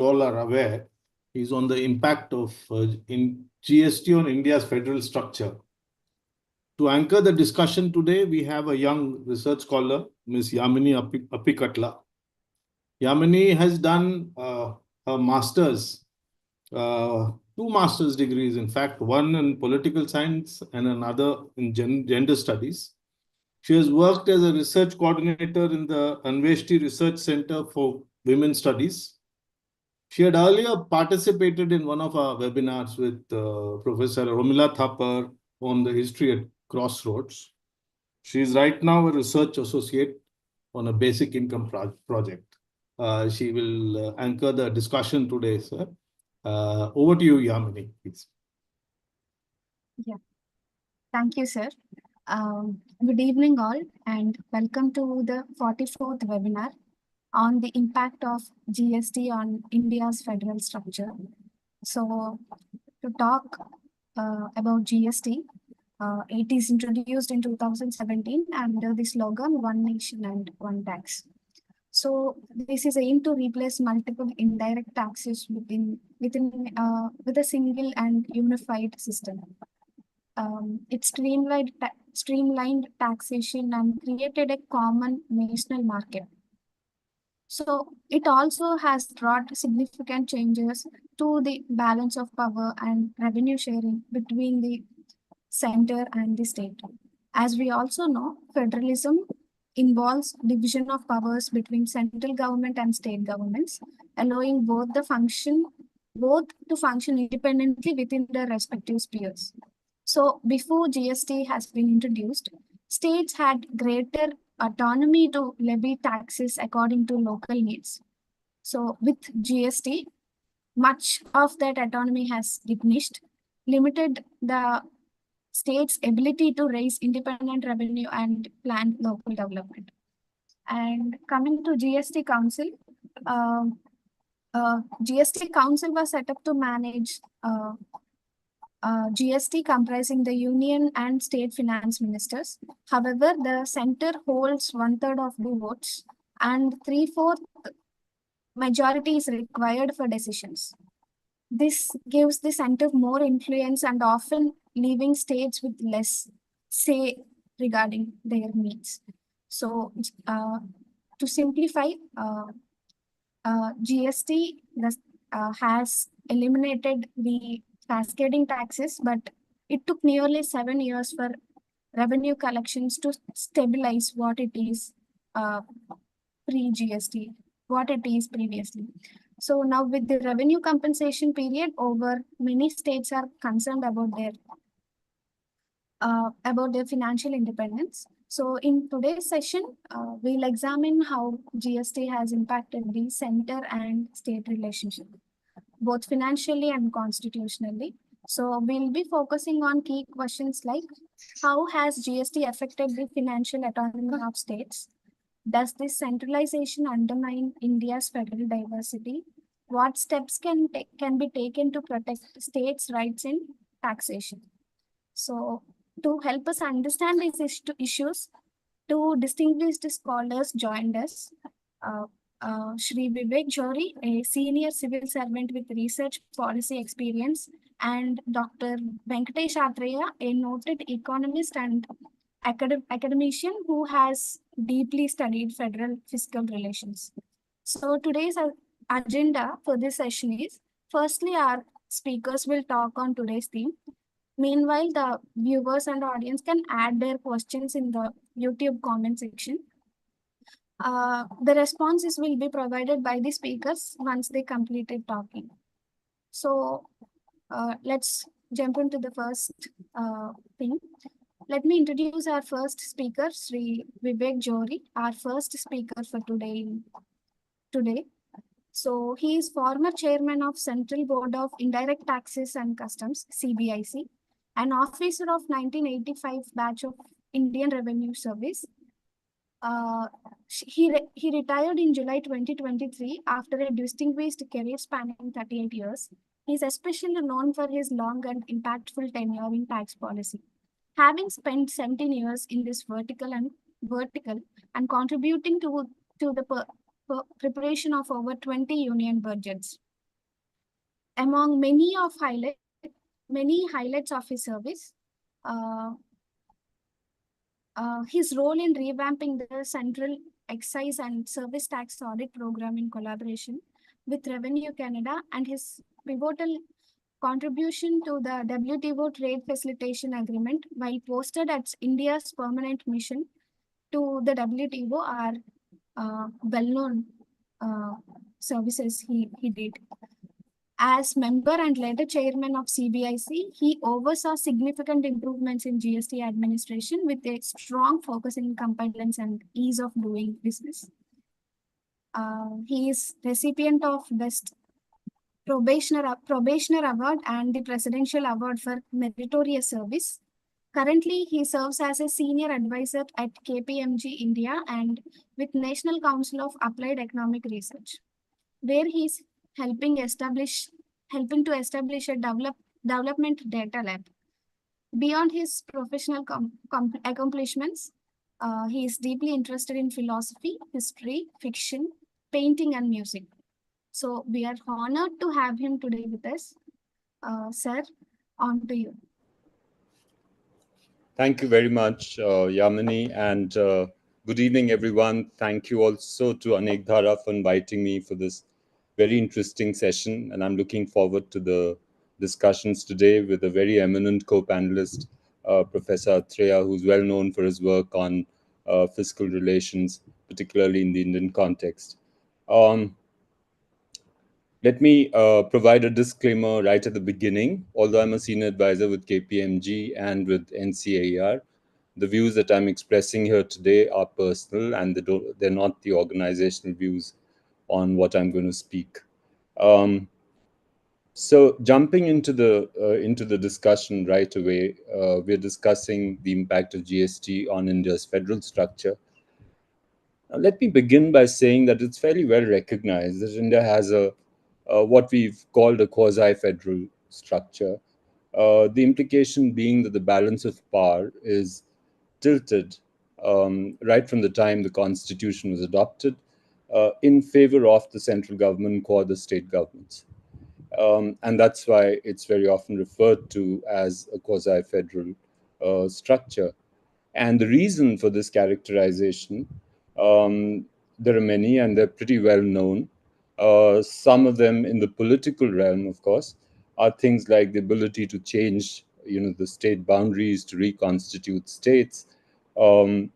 all are aware, is on the impact of in GST on India's federal structure. To anchor the discussion today, we have a young research scholar, Ms. Yamini Appikatla. Yamini has done a master's, two master's degrees, in fact, one in political science and another in gender studies. She has worked as a research coordinator in the Anveshti Research Center for Women Studies. She had earlier participated in one of our webinars with Professor Romila Thapar on the history at Crossroads. She is right now a research associate on a basic income project. She will anchor the discussion today, sir. Over to you, Yamini, please. Yeah, thank you, sir. Good evening, all, and welcome to the 44th webinar on the impact of GST on India's federal structure. So, to talk about GST, it is introduced in 2017 under the slogan "One Nation and One Tax." So, this is aimed to replace multiple indirect taxes with a single and unified system. It streamlined taxation and created a common national market. So it also has brought significant changes to the balance of power and revenue sharing between the center and the state. As we also know, federalism involves division of powers between central government and state governments, allowing both to function independently within their respective spheres. So before GST has been introduced, states had greater autonomy to levy taxes according to local needs. So with GST, much of that autonomy has diminished, limited the state's ability to raise independent revenue and plan local development. And coming to GST Council, GST Council was set up to manage GST comprising the union and state finance ministers. However, the center holds 1/3 of the votes and 3/4 majority is required for decisions. This gives the center more influence and often leaving states with less say regarding their needs. So, to simplify, GST has eliminated the cascading taxes, but it took nearly 7 years for revenue collections to stabilize what it is pre-GST, what it is previously. So now with the revenue compensation period over, many states are concerned about their financial independence. So in today's session, we'll examine how GST has impacted the center and state relationship, both financially and constitutionally. So we'll be focusing on key questions like, how has GST affected the financial autonomy of states? Does this centralization undermine India's federal diversity? What steps can be taken to protect states' rights in taxation? So to help us understand these issues, two distinguished scholars joined us. Shri Vivek Johri, a senior civil servant with research policy experience, and Dr. Venkatesh Athreya, a noted economist and academician who has deeply studied federal fiscal relations. So today's agenda for this session is, firstly, our speakers will talk on today's theme. Meanwhile, the viewers and audience can add their questions in the YouTube comment section. The responses will be provided by the speakers once they completed talking. So let's jump into the first thing. Let me introduce our first speaker, Shri Vivek Johri, our first speaker for today. So he is former chairman of Central Board of Indirect Taxes and Customs, CBIC, an officer of 1985 batch of Indian Revenue Service. He retired in July 2023 after a distinguished career spanning 38 years. He is especially known for his long and impactful tenure in tax policy, having spent 17 years in this vertical and contributing to the preparation of over 20 union budgets. Among many highlights of his service, uh, his role in revamping the Central Excise and Service Tax Audit Program in collaboration with Revenue Canada, and his pivotal contribution to the WTO Trade Facilitation Agreement while posted as India's permanent mission to the WTO are well-known uh, services he did. As member and later chairman of CBIC, he oversaw significant improvements in GST administration with a strong focus in compliance and ease of doing business. He is recipient of Best Probationer Award and the Presidential Award for Meritorious Service. Currently, he serves as a senior advisor at KPMG India and with National Council of Applied Economic Research, where he is helping to establish a development data lab. Beyond his professional accomplishments, he is deeply interested in philosophy, history, fiction, painting, and music. So we are honored to have him today with us. Sir, on to you. Thank you very much, Yamini, and good evening, everyone. Thank you also to Anekdhara for inviting me for this very interesting session, and I'm looking forward to the discussions today with a very eminent co-panelist, Professor Atrea, who's well known for his work on fiscal relations, particularly in the Indian context. Let me provide a disclaimer right at the beginning. Although I'm a senior advisor with KPMG and with NCAER, the views that I'm expressing here today are personal, and they're not the organizational views on what I'm going to speak. So jumping into the discussion right away, we're discussing the impact of GST on India's federal structure. Now, let me begin by saying that it's fairly well recognized that India has what we've called a quasi-federal structure. The implication being that the balance of power is tilted right from the time the constitution was adopted in favor of the central government or the state governments. And that's why it's very often referred to as a quasi-federal structure. And the reason for this characterization, there are many, and they're pretty well known. Some of them in the political realm, of course, are things like the ability to change, the state boundaries, to reconstitute states, the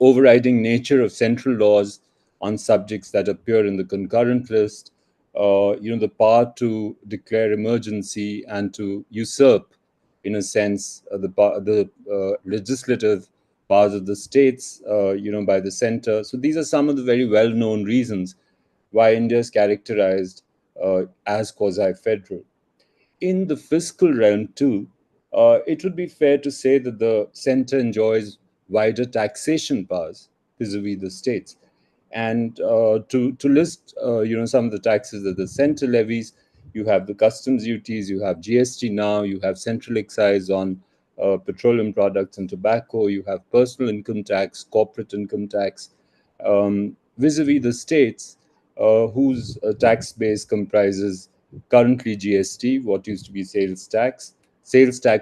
overriding nature of central laws on subjects that appear in the concurrent list, the power to declare emergency and to usurp, in a sense, the legislative powers of the states, by the center. So these are some of the very well-known reasons why India is characterized as quasi-federal. In the fiscal realm too, it would be fair to say that the center enjoys wider taxation powers vis-a-vis the states. And to list, some of the taxes that the center levies, you have the customs duties, you have GST now, you have central excise on petroleum products and tobacco, you have personal income tax, corporate income tax, vis-a-vis the states, whose tax base comprises currently GST, what used to be sales tax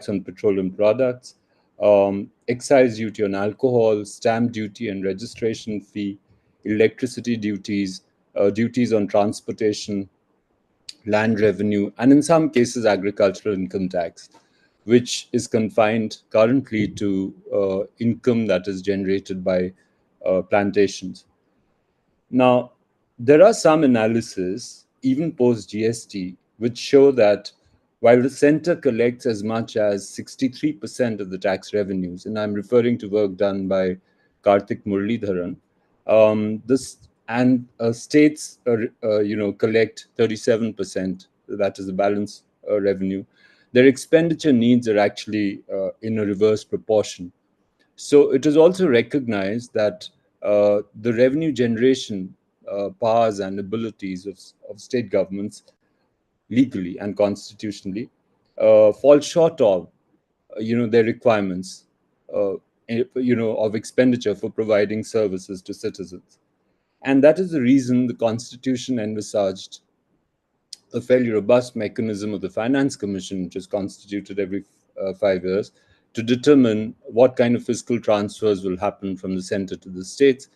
on petroleum products, excise duty on alcohol, stamp duty and registration fee, electricity duties, duties on transportation, land revenue, and in some cases, agricultural income tax, which is confined currently to income that is generated by plantations. Now, there are some analysis, even post GST, which show that while the center collects as much as 63% of the tax revenues, and I'm referring to work done by Karthik Muralidharan, states, collect 37%. That is the balance revenue. Their expenditure needs are actually in a reverse proportion. So it is also recognized that the revenue generation powers and abilities of state governments legally and constitutionally fall short of, their requirements, of expenditure for providing services to citizens. And that is the reason the Constitution envisaged a fairly robust mechanism of the Finance Commission, which is constituted every 5 years, to determine what kind of fiscal transfers will happen from the center to the states.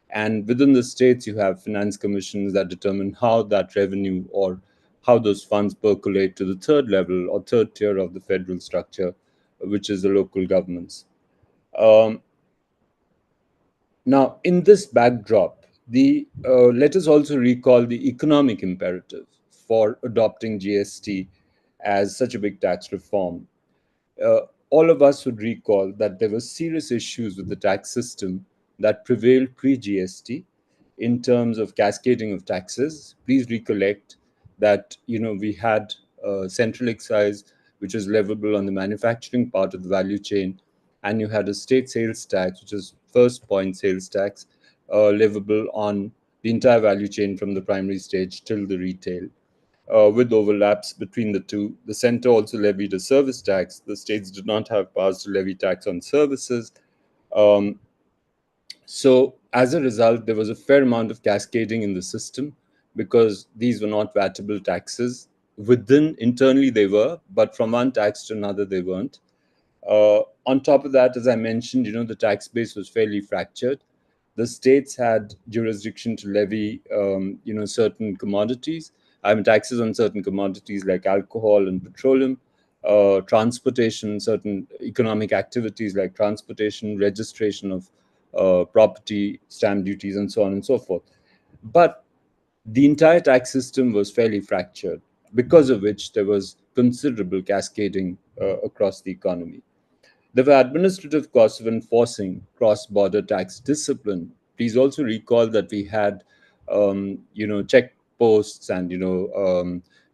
And within the states, you have finance commissions that determine how that revenue or how those funds percolate to the third level or third tier of the federal structure, which is the local governments. Um, Now, in this backdrop, let us also recall the economic imperative for adopting GST as such a big tax reform. uh, all of us would recall that there were serious issues with the tax system that prevailed pre GST in terms of cascading of taxes. Please recollect that we had central excise, which was leviable on the manufacturing part of the value chain, and you had a state sales tax, which is first point sales tax, leviable on the entire value chain from the primary stage till the retail. With overlaps between the two. The center also levied a service tax. The states did not have powers to levy tax on services. Um, so, as a result, there was a fair amount of cascading in the system because these were not vatable taxes. Internally, they were, but from one tax to another, they weren't. On top of that, as I mentioned, the tax base was fairly fractured. The states had jurisdiction to levy, certain commodities. I mean, taxes on certain commodities like alcohol and petroleum, transportation, certain economic activities like transportation, registration of property, stamp duties, and so on and so forth. But the entire tax system was fairly fractured, because of which there was considerable cascading across the economy. There were administrative costs of enforcing cross-border tax discipline. Please also recall that we had, check posts and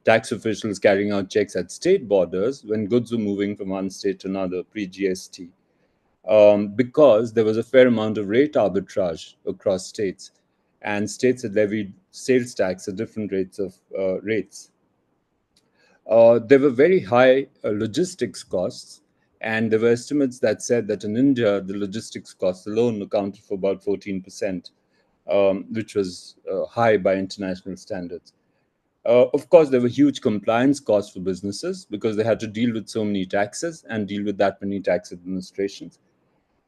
tax officials carrying out checks at state borders when goods were moving from one state to another pre-GST, because there was a fair amount of rate arbitrage across states, and states had levied sales tax at different rates. There were very high logistics costs, and there were estimates that said that in India, the logistics costs alone accounted for about 14%, which was high by international standards. Of course, there were huge compliance costs for businesses because they had to deal with so many taxes and deal with that many tax administrations.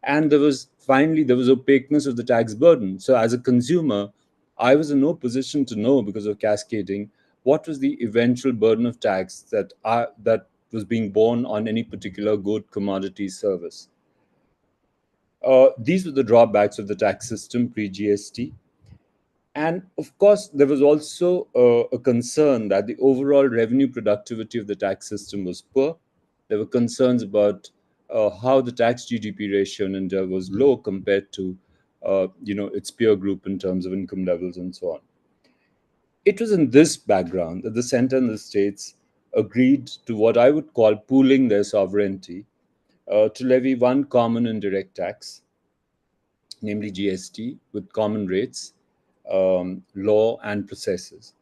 And there was opaqueness of the tax burden. So as a consumer, I was in no position to know, because of cascading, what was the eventual burden of tax that was being borne on any particular good, commodity, service. These were the drawbacks of the tax system pre GST. And of course, there was also a concern that the overall revenue productivity of the tax system was poor. There were concerns about how the tax GDP ratio in India was low compared to, its peer group in terms of income levels and so on. It was in this background that the center and the states agreed to what I would call pooling their sovereignty to levy one common indirect tax, namely GST, with common rates, law, and processes.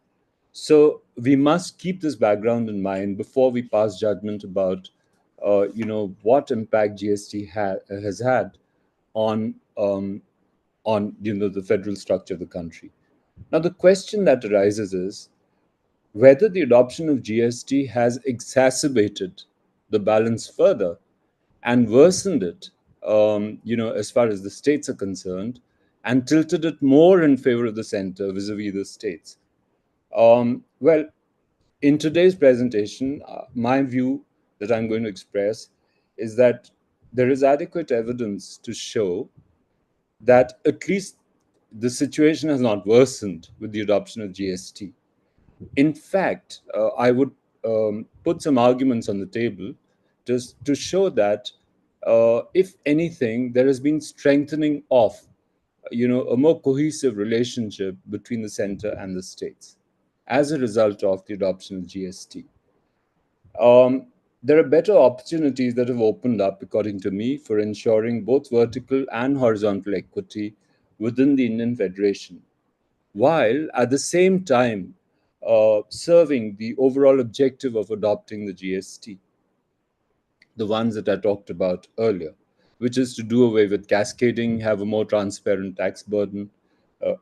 So we must keep this background in mind before we pass judgment about, what impact GST has had on the federal structure of the country. Now, the question that arises is whether the adoption of GST has exacerbated the balance further and worsened it, as far as the states are concerned, and tilted it more in favor of the center vis-a-vis the states. Well, in today's presentation, my view that I'm going to express is that there is adequate evidence to show that at least the situation has not worsened with the adoption of GST. In fact, I would put some arguments on the table just to show that, if anything, there has been strengthening of, a more cohesive relationship between the center and the states as a result of the adoption of GST. There are better opportunities that have opened up, according to me, for ensuring both vertical and horizontal equity within the Indian Federation, while at the same time serving the overall objective of adopting the GST, the ones that I talked about earlier, which is to do away with cascading, have a more transparent tax burden,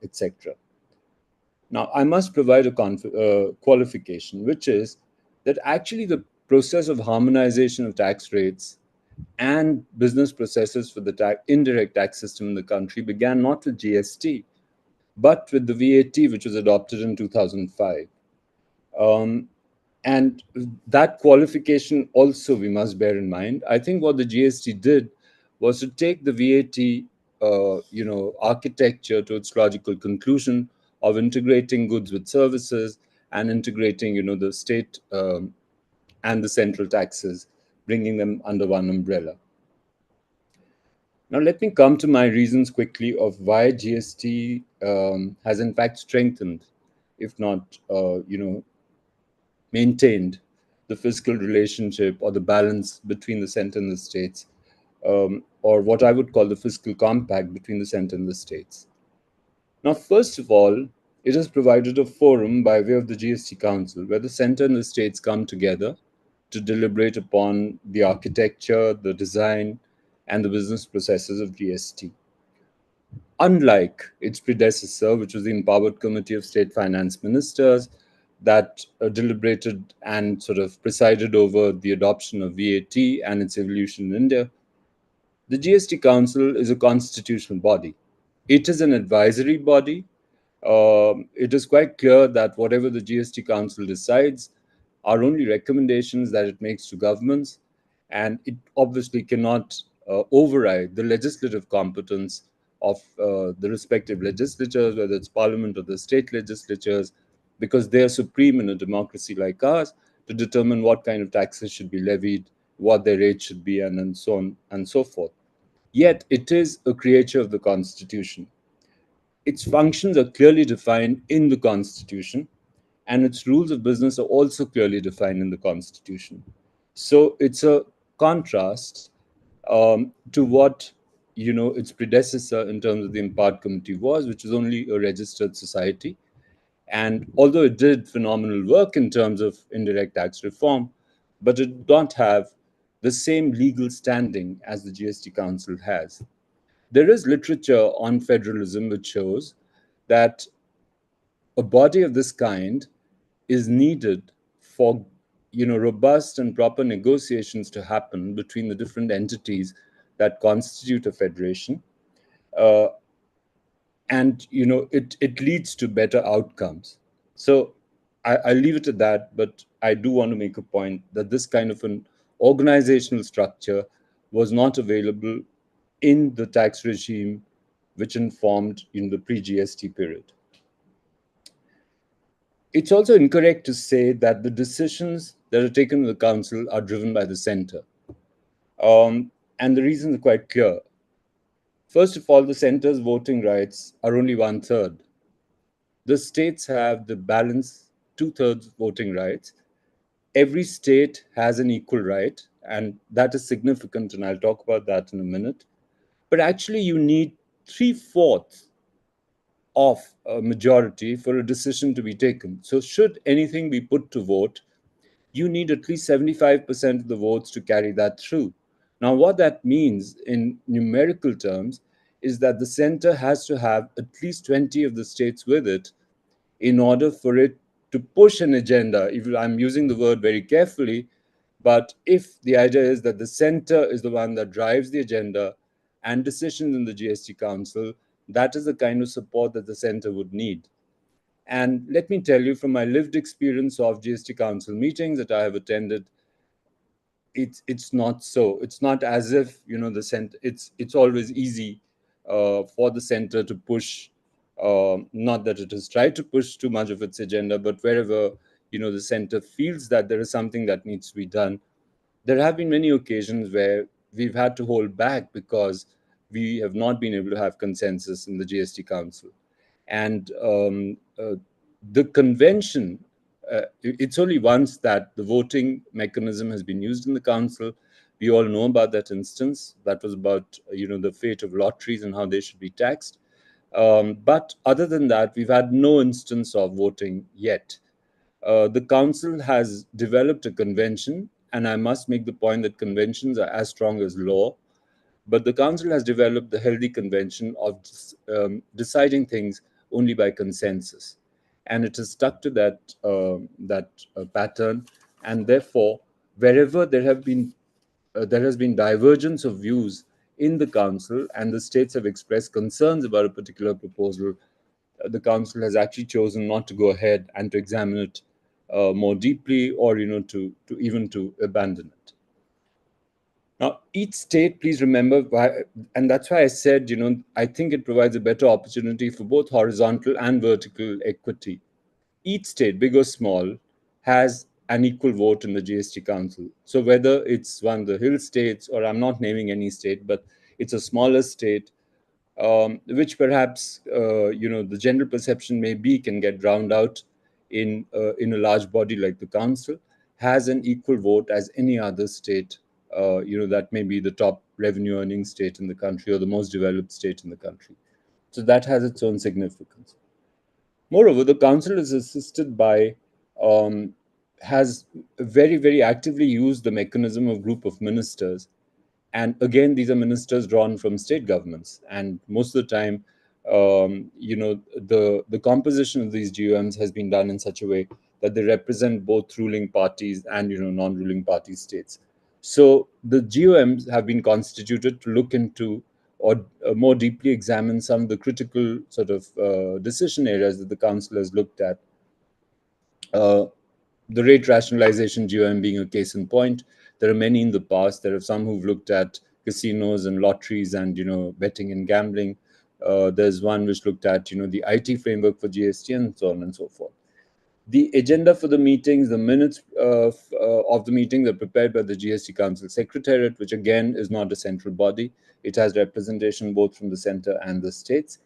etc. Now, I must provide a qualification, which is that actually the process of harmonization of tax rates and business processes for the indirect tax system in the country began not with GST, but with the VAT, which was adopted in 2005. And that qualification also we must bear in mind. I think what the GST did was to take the VAT, architecture to its logical conclusion of integrating goods with services and integrating, the state and the central taxes, bringing them under one umbrella. Now, let me come to my reasons quickly of why GST has in fact strengthened, if not, maintained the fiscal relationship or the balance between the center and the states, or what I would call the fiscal compact between the center and the states. Now, first of all, it has provided a forum by way of the GST Council where the center and the states come together to deliberate upon the architecture, the design, and the business processes of GST. Unlike its predecessor, which was the Empowered Committee of State Finance Ministers, that deliberated and sort of presided over the adoption of VAT and its evolution in India, the GST Council is a constitutional body. It is an advisory body. It is quite clear that whatever the GST Council decides are only recommendations that it makes to governments, and it obviously cannot override the legislative competence of the respective legislatures, whether it's parliament or the state legislatures, because they are supreme in a democracy like ours to determine what kind of taxes should be levied, what their rate should be, and so on and so forth. Yet it is a creature of the Constitution. Its functions are clearly defined in the Constitution, and its rules of business are also clearly defined in the Constitution. So it's a contrast to what its predecessor in terms of the Empowered Committee was, which is only a registered society. And although it did phenomenal work in terms of indirect tax reform, but it did not have the same legal standing as the GST Council has. There is literature on federalism which shows that a body of this kind is needed for robust and proper negotiations to happen between the different entities that constitute a federation, uh, and it leads to better outcomes. So I leave it at that, but I do want to make a point that this kind of an organizational structure was not available in the tax regime which informed in the pre-GST period. It's also incorrect to say that the decisions that are taken in the council are driven by the center. And the reasons are quite clear. First of all, the center's voting rights are only 1/3. The states have the balance 2/3 voting rights. Every state has an equal right, and that is significant, and I'll talk about that in a minute. But actually, you need 3/4 of a majority for a decision to be taken. So should anything be put to vote, you need at least 75% of the votes to carry that through. Now, what that means in numerical terms is that the center has to have at least 20 of the states with it in order for it to push an agenda. I'm using the word very carefully, but if the idea is that the center is the one that drives the agenda and decisions in the GST Council, that is the kind of support that the center would need. And let me tell you from my lived experience of GST Council meetings that I have attended, it's not so. It's not as if the center. It's always easy for the center to push. Not that it has tried to push too much of its agenda, but wherever the center feels that there is something that needs to be done, there have been many occasions where we've had to hold back because we have not been able to have consensus in the GST Council. And the convention, it's only once that the voting mechanism has been used in the council. We all know about that instance. That was about the fate of lotteries and how they should be taxed. But other than that, we've had no instance of voting yet. The council has developed a convention, and I must make the point that conventions are as strong as law. But the council has developed the healthy convention of deciding things only by consensus. and it has stuck to that pattern. And therefore, wherever there has been divergence of views in the council, and the states have expressed concerns about a particular proposal, the council has actually chosen not to go ahead and to examine it more deeply, or to even to abandon it. Now, each state, please remember, and that's why I said, I think it provides a better opportunity for both horizontal and vertical equity. Each state, big or small, has an equal vote in the GST Council. So whether it's one of the hill states, or I'm not naming any state, but it's a smaller state, which perhaps the general perception may be can get drowned out in a large body like the council, has an equal vote as any other state, that may be the top revenue earning state in the country or the most developed state in the country. So that has its own significance. Moreover, the council is assisted by, has very, very actively used the mechanism of group of ministers. And again, these are ministers drawn from state governments. And most of the time, the composition of these GOMs has been done in such a way that they represent both ruling parties and, non-ruling party states. So the GOMs have been constituted to look into or more deeply examine some of the critical sort of decision areas that the council has looked at. The rate rationalization GOM being a case in point. There are many in the past. There are some who've looked at casinos and lotteries and, betting and gambling. There's one which looked at, the IT framework for GST and so on and so forth. The agenda for the meetings, the minutes of the meetings are prepared by the GST Council Secretariat, which again is not a central body. It has representation both from the center and the states.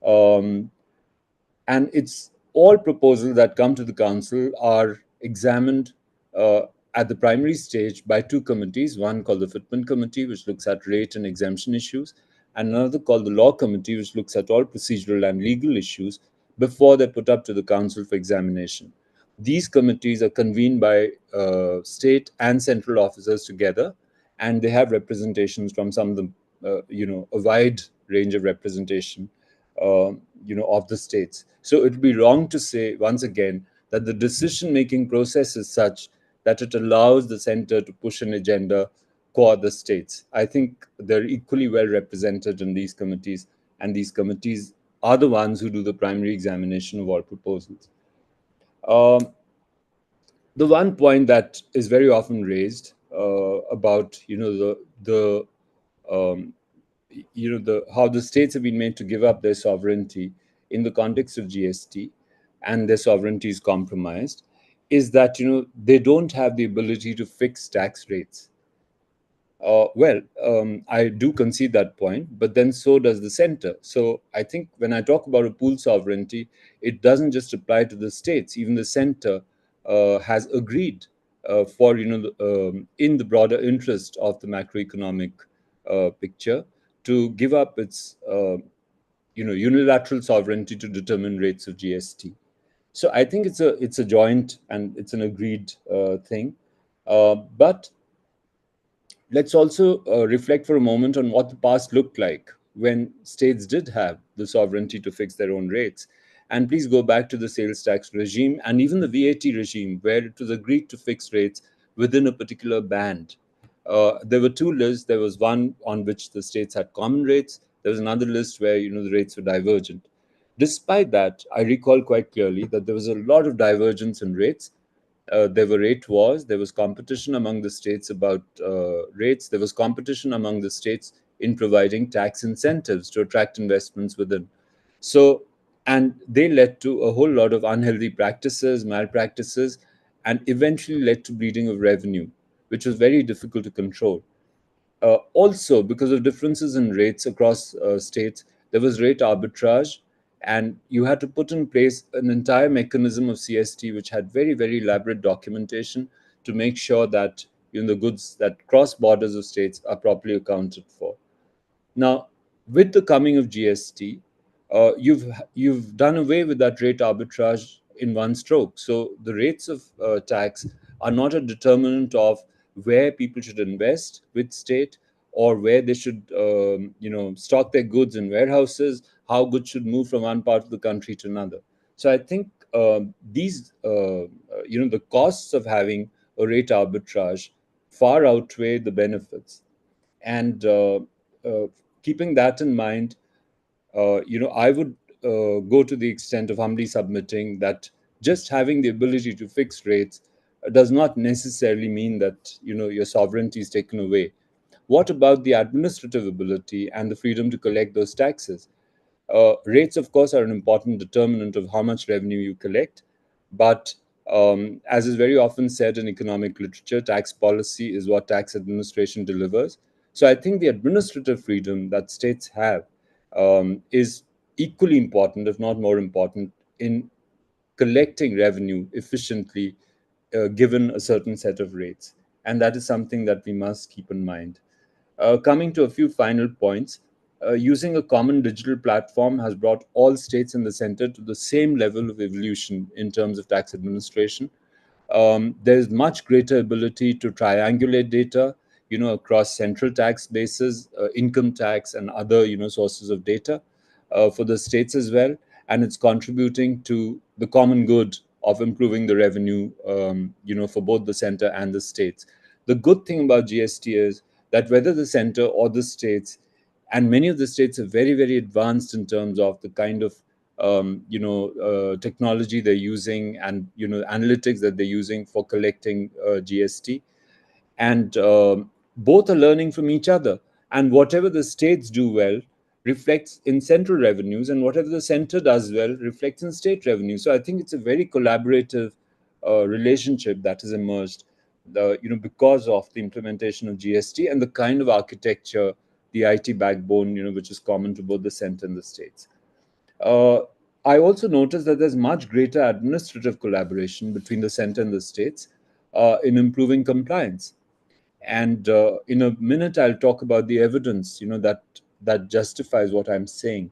And it's all proposals that come to the council are examined at the primary stage by two committees, one called the Fitment Committee, which looks at rate and exemption issues, and another called the Law Committee, which looks at all procedural and legal issues before they're put up to the council for examination. These committees are convened by state and central officers together, and they have representations from some of the, a wide range of representation, of the states. So it would be wrong to say, once again, that the decision-making process is such that it allows the center to push an agenda for the states. I think they're equally well represented in these committees, and these committees are the ones who do the primary examination of all proposals. The one point that is very often raised about how the states have been made to give up their sovereignty in the context of GST, and their sovereignty is compromised, is that they don't have the ability to fix tax rates. I do concede that point, but then so does the center. So I think when I talk about a pool sovereignty, it doesn't just apply to the states. Even the center has agreed for, in the broader interest of the macroeconomic picture, to give up its, unilateral sovereignty to determine rates of GST. So I think it's a joint and it's an agreed thing. But let's also reflect for a moment on what the past looked like when states did have the sovereignty to fix their own rates. And please go back to the sales tax regime and even the VAT regime, where it was agreed to fix rates within a particular band. There were two lists. There was one on which the states had common rates. There was another list where the rates were divergent. Despite that, I recall quite clearly that there was a lot of divergence in rates. There were rate wars. There was competition among the states about rates. There was competition among the states in providing tax incentives to attract investments within. So, and they led to a whole lot of unhealthy practices, malpractices, and eventually led to bleeding of revenue, which was very difficult to control. Also, because of differences in rates across states, there was rate arbitrage, and you had to put in place an entire mechanism of CST, which had very, very elaborate documentation to make sure that the goods that cross borders of states are properly accounted for. Now, with the coming of GST, you've done away with that rate arbitrage in one stroke. So the rates of tax are not a determinant of where people should invest with state, or where they should stock their goods in warehouses, how goods should move from one part of the country to another. So I think these, the costs of having a rate arbitrage far outweigh the benefits. And keeping that in mind, I would go to the extent of humbly submitting that just having the ability to fix rates does not necessarily mean that, your sovereignty is taken away. What about the administrative ability and the freedom to collect those taxes? Rates, of course, are an important determinant of how much revenue you collect. But as is very often said in economic literature, tax policy is what tax administration delivers. So I think the administrative freedom that states have is equally important, if not more important, in collecting revenue efficiently given a certain set of rates. And that is something that we must keep in mind. Coming to a few final points, using a common digital platform has brought all states in the center to the same level of evolution in terms of tax administration. There's much greater ability to triangulate data, across central tax bases, income tax, and other, sources of data for the states as well. And it's contributing to the common good of improving the revenue, for both the center and the states. The good thing about GST is that whether the center or the states, and many of the states are very, very advanced in terms of the kind of technology they're using and analytics that they're using for collecting GST, and both are learning from each other. And whatever the states do well reflects in central revenues, and whatever the center does well reflects in state revenue. So I think it's a very collaborative relationship that has emerged, because of the implementation of GST and the kind of architecture, the IT backbone, which is common to both the center and the states. I also noticed that there's much greater administrative collaboration between the center and the states in improving compliance. And in a minute, I'll talk about the evidence, that justifies what I'm saying.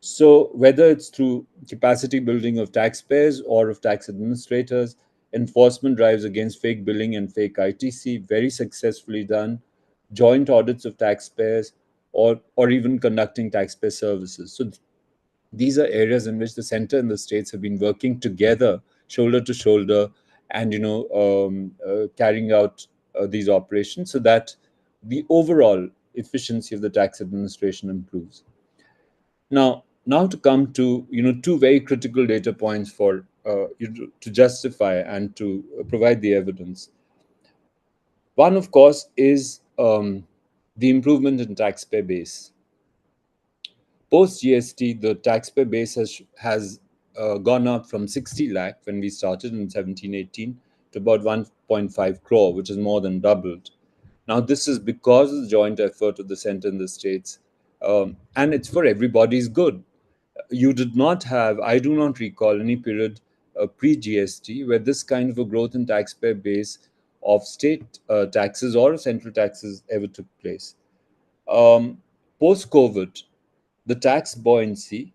So whether it's through capacity building of taxpayers or of tax administrators, enforcement drives against fake billing and fake ITC, very successfully done, joint audits of taxpayers, or even conducting taxpayer services. So these are areas in which the center and the states have been working together, shoulder to shoulder, and carrying out these operations so that the overall efficiency of the tax administration improves. Now to come to two very critical data points for to justify and to provide the evidence. One, of course, is the improvement in taxpayer base. Post GST, the taxpayer base has gone up from 60 lakh when we started in 17-18 to about 1.5 crore, which is more than doubled. Now, this is because of the joint effort of the center and the states, and it's for everybody's good. You did not have, I do not recall any period pre-GST where this kind of a growth in taxpayer base of state taxes or central taxes ever took place. Post-COVID, the tax buoyancy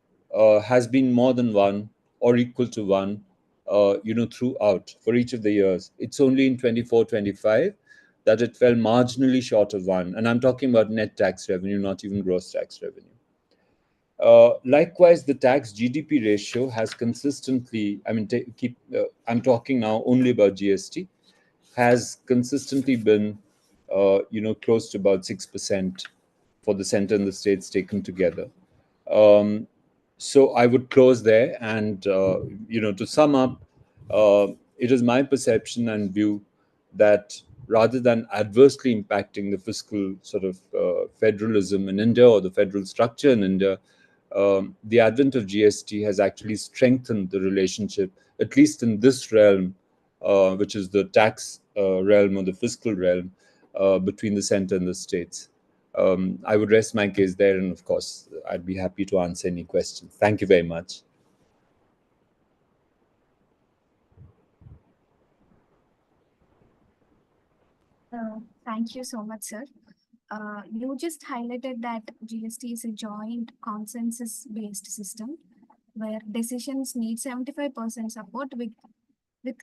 has been more than one or equal to one, throughout for each of the years. It's only in 24-25 that it fell marginally short of one. And I'm talking about net tax revenue, not even gross tax revenue. Likewise, the tax GDP ratio has consistently, I'm talking now only about GST, has consistently been, close to about 6% for the center and the states taken together. So I would close there. And, to sum up, it is my perception and view that rather than adversely impacting the fiscal sort of federalism in India or the federal structure in India, the advent of GST has actually strengthened the relationship, at least in this realm, which is the tax realm or the fiscal realm, between the center and the states. I would rest my case there, and of course, I'd be happy to answer any questions. Thank you very much. Thank you so much, sir. You just highlighted that GST is a joint consensus-based system where decisions need 75% support with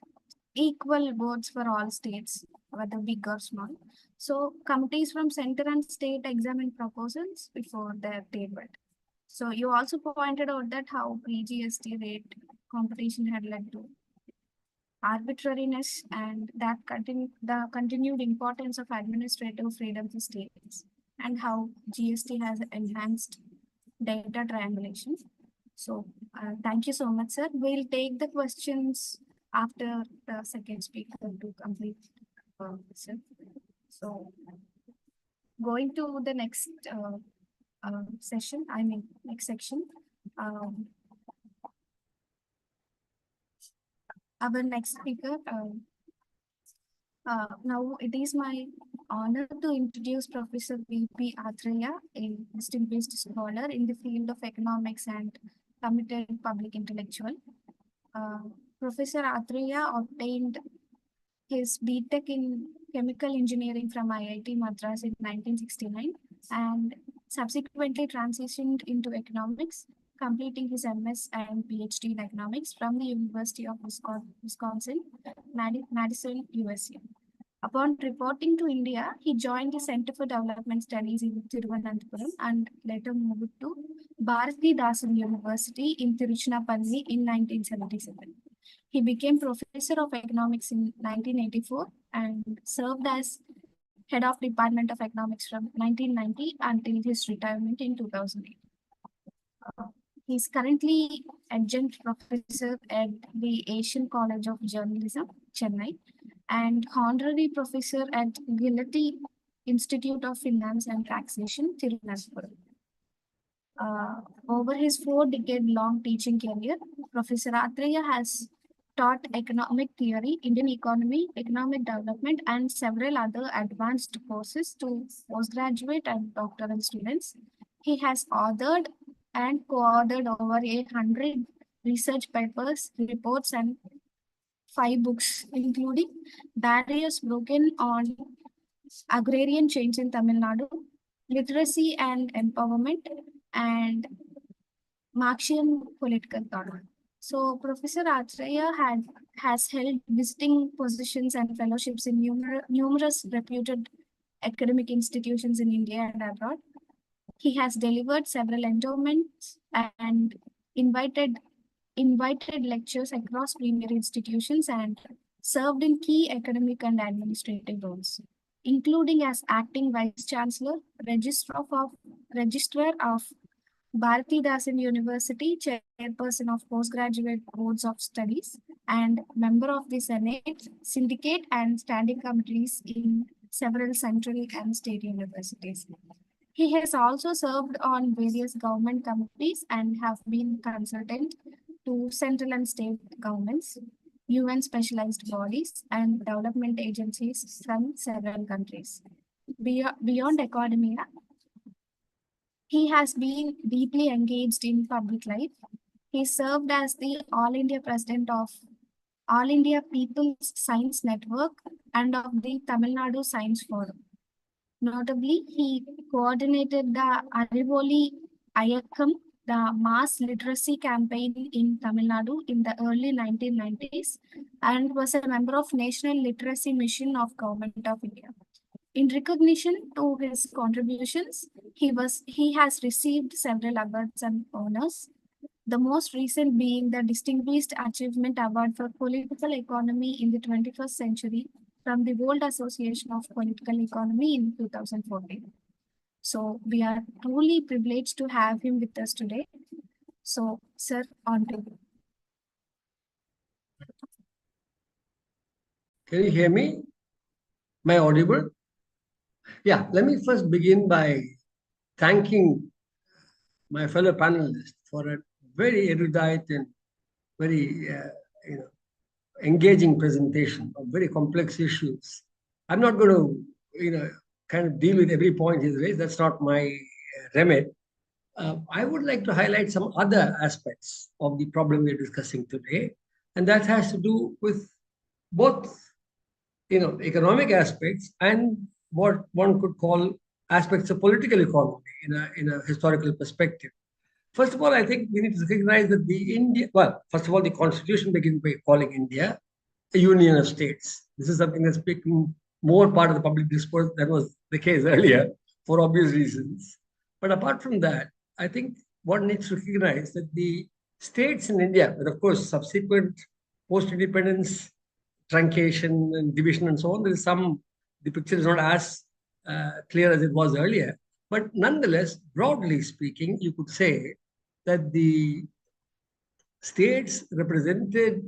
equal votes for all states, whether big or small. So committees from center and state examine proposals before they're tabled. So you also pointed out that how pre-GST rate competition had led to arbitrariness and the continued importance of administrative freedom for states, and how GST has enhanced data triangulation. So thank you so much, sir. We'll take the questions after the second speaker to complete, sir. So going to the next session, next section. Our next speaker, now it is my honor to introduce Professor Vivek Athreya, a distinguished scholar in the field of economics and committed public intellectual. Professor Athreya obtained his BTech in chemical engineering from IIT Madras in 1969 and subsequently transitioned into economics, completing his MS and PhD in economics from the University of Wisconsin, Madison, USA. Upon reporting to India, he joined the Center for Development Studies in Thiruvananthapuram and later moved to Bharathidasan University in Tiruchirappalli in 1977. He became Professor of Economics in 1984 and served as Head of Department of Economics from 1990 until his retirement in 2008. He is currently Adjunct Professor at the Asian College of Journalism, Chennai, and Honorary Professor at Gillette Institute of Finance and Taxation, Tirunelveli. Over his 4-decade-long teaching career, Professor Atrea has taught economic theory, Indian economy, economic development, and several other advanced courses to postgraduate and doctoral students. He has authored and co-authored over 800 research papers, reports, and 5 books, including Barriers Broken on Agrarian Change in Tamil Nadu, Literacy and Empowerment, and Marxian Political Thought. So Professor Atrea has held visiting positions and fellowships in numerous reputed academic institutions in India and abroad. He has delivered several endowments and invited lectures across premier institutions and served in key academic and administrative roles, including as acting Vice Chancellor, Registrar of Bharathidasan University, Chairperson of Postgraduate Boards of Studies, and member of the Senate, Syndicate, and standing committees in several central and state universities. He has also served on various government committees and have been consultant to central and state governments, UN specialized bodies, and development agencies from several countries. Beyond academia, he has been deeply engaged in public life. He served as the All India President of All India People's Science Network and of the Tamil Nadu Science Forum. Notably, he coordinated the Arivoli Ayakam, the mass literacy campaign in Tamil Nadu in the early 1990s, and was a member of National Literacy Mission of Government of India. In recognition to his contributions, he has received several awards and honors, the most recent being the Distinguished Achievement Award for Political Economy in the 21st Century from the World Association of Political Economy in 2014. So we are truly privileged to have him with us today. So, sir, on to you. Can you hear me? Am I audible? Yeah, let me first begin by thanking my fellow panelists for a very erudite and very engaging presentation of very complex issues. I'm not going to kind of deal with every point he's raised. That's not my remit. I would like to highlight some other aspects of the problem we're discussing today, and that has to do with both economic aspects and what one could call aspects of political economy in a historical perspective. First of all, I think we need to recognize that first of all, the Constitution begins by calling India a union of states. This is something that's become more part of the public discourse than was the case earlier for obvious reasons. But apart from that, I think one needs to recognize that the states in India, but of course, subsequent post-independence truncation and division and so on, the picture is not as clear as it was earlier. But nonetheless, broadly speaking, you could say that the states represented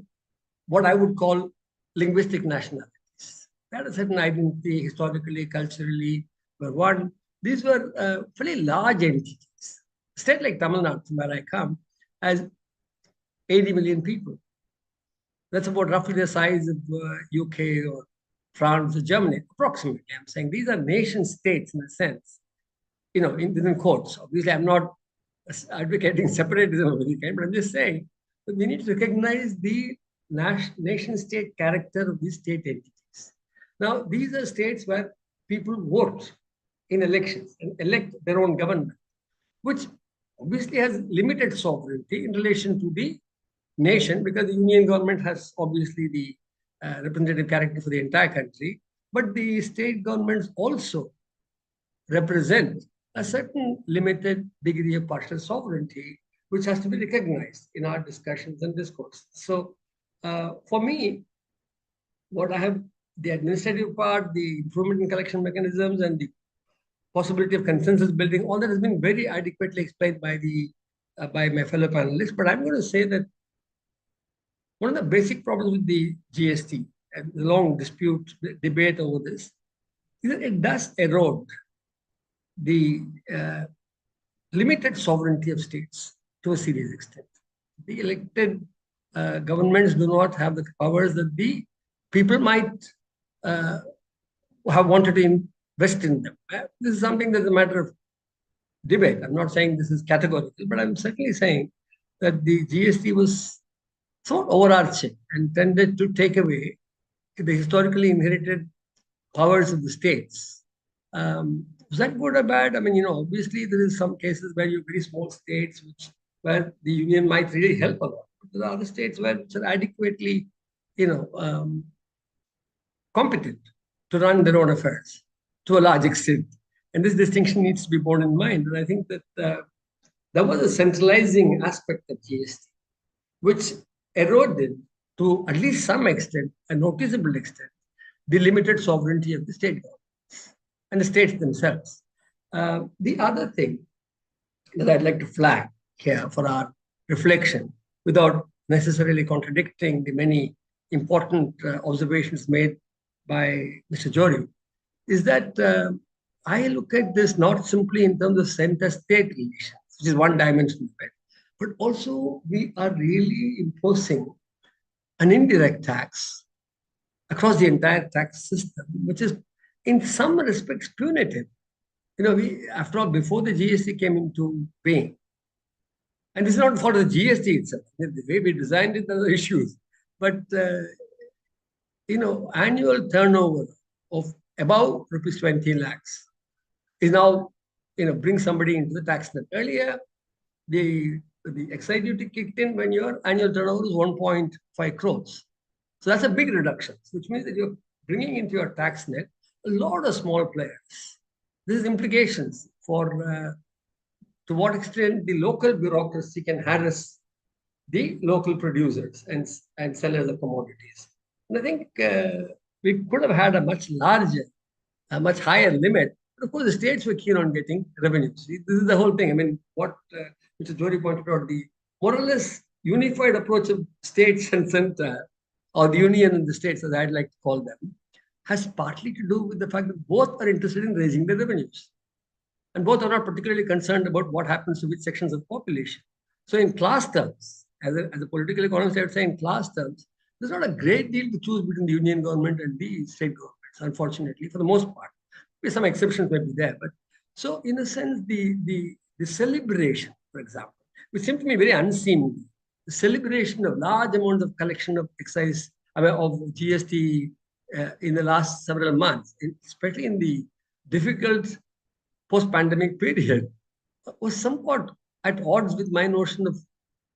what I would call linguistic nationalities. That a certain identity, historically, culturally, were one. These were fairly large entities. A state like Tamil Nadu, from where I come, has 80 million people. That's about roughly the size of UK or France or Germany, approximately. I'm saying these are nation states in a sense, within quotes. Obviously, I'm not advocating separatism of any kind, but I'm just saying that we need to recognize the nation state character of these state entities. Now, these are states where people vote in elections and elect their own government, which obviously has limited sovereignty in relation to the nation, because the union government has obviously the representative character for the entire country, but the state governments also represent a certain limited degree of partial sovereignty, which has to be recognized in our discussions and discourse. So for me, what I have, the administrative part, the improvement in collection mechanisms, and the possibility of consensus building, all that has been very adequately explained by my fellow panelists. But I'm going to say that one of the basic problems with the GST, and the long debate over this, is that it does erode the limited sovereignty of states to a serious extent. The elected governments do not have the powers that the people might have wanted to invest in them. This is something that's a matter of debate. I'm not saying this is categorical, but I'm certainly saying that the GST was somewhat overarching and tended to take away the historically inherited powers of the states. Was that good or bad? I mean, obviously there is some cases where you have very small states where the union might really help a lot. But there are other states which are adequately, competent to run their own affairs to a large extent. And this distinction needs to be borne in mind. And I think that there was a centralizing aspect of GST, which eroded to at least some extent, a noticeable extent, the limited sovereignty of the state governments and the states themselves. The other thing that I'd like to flag here for our reflection, without necessarily contradicting the many important observations made by Mr. Johri, is that I look at this not simply in terms of center-state relations, which is one dimension of it, but also we are really imposing an indirect tax across the entire tax system, which is in some respects punitive. After all, before the GST came into being, and this is not for the GST itself, the way we designed it, there are issues, but annual turnover of above rupees 20 lakhs is now, brings somebody into the tax net. Earlier, the excise duty kicked in when your annual turnover is 1.5 crores. So that's a big reduction, which means that you're bringing into your tax net a lot of small players. This has implications for to what extent the local bureaucracy can harass the local producers and sellers of commodities. And I think we could have had a much larger, a much higher limit. But of course, the states were keen on getting revenues. This is the whole thing. I mean, what Mr. Johri pointed out, the more or less unified approach of states and center, or the union and the states, as I'd like to call them, has partly to do with the fact that both are interested in raising their revenues. And both are not particularly concerned about what happens to which sections of the population. So in class terms, as a political economist, I would say in class terms, there's not a great deal to choose between the union government and the state governments, unfortunately, for the most part. Maybe some exceptions may be there. But so in a sense, the celebration, for example, which seems to me very unseemly, the celebration of large amounts of collection of excise, of GST in the last several months, especially in the difficult post-pandemic period, was somewhat at odds with my notion of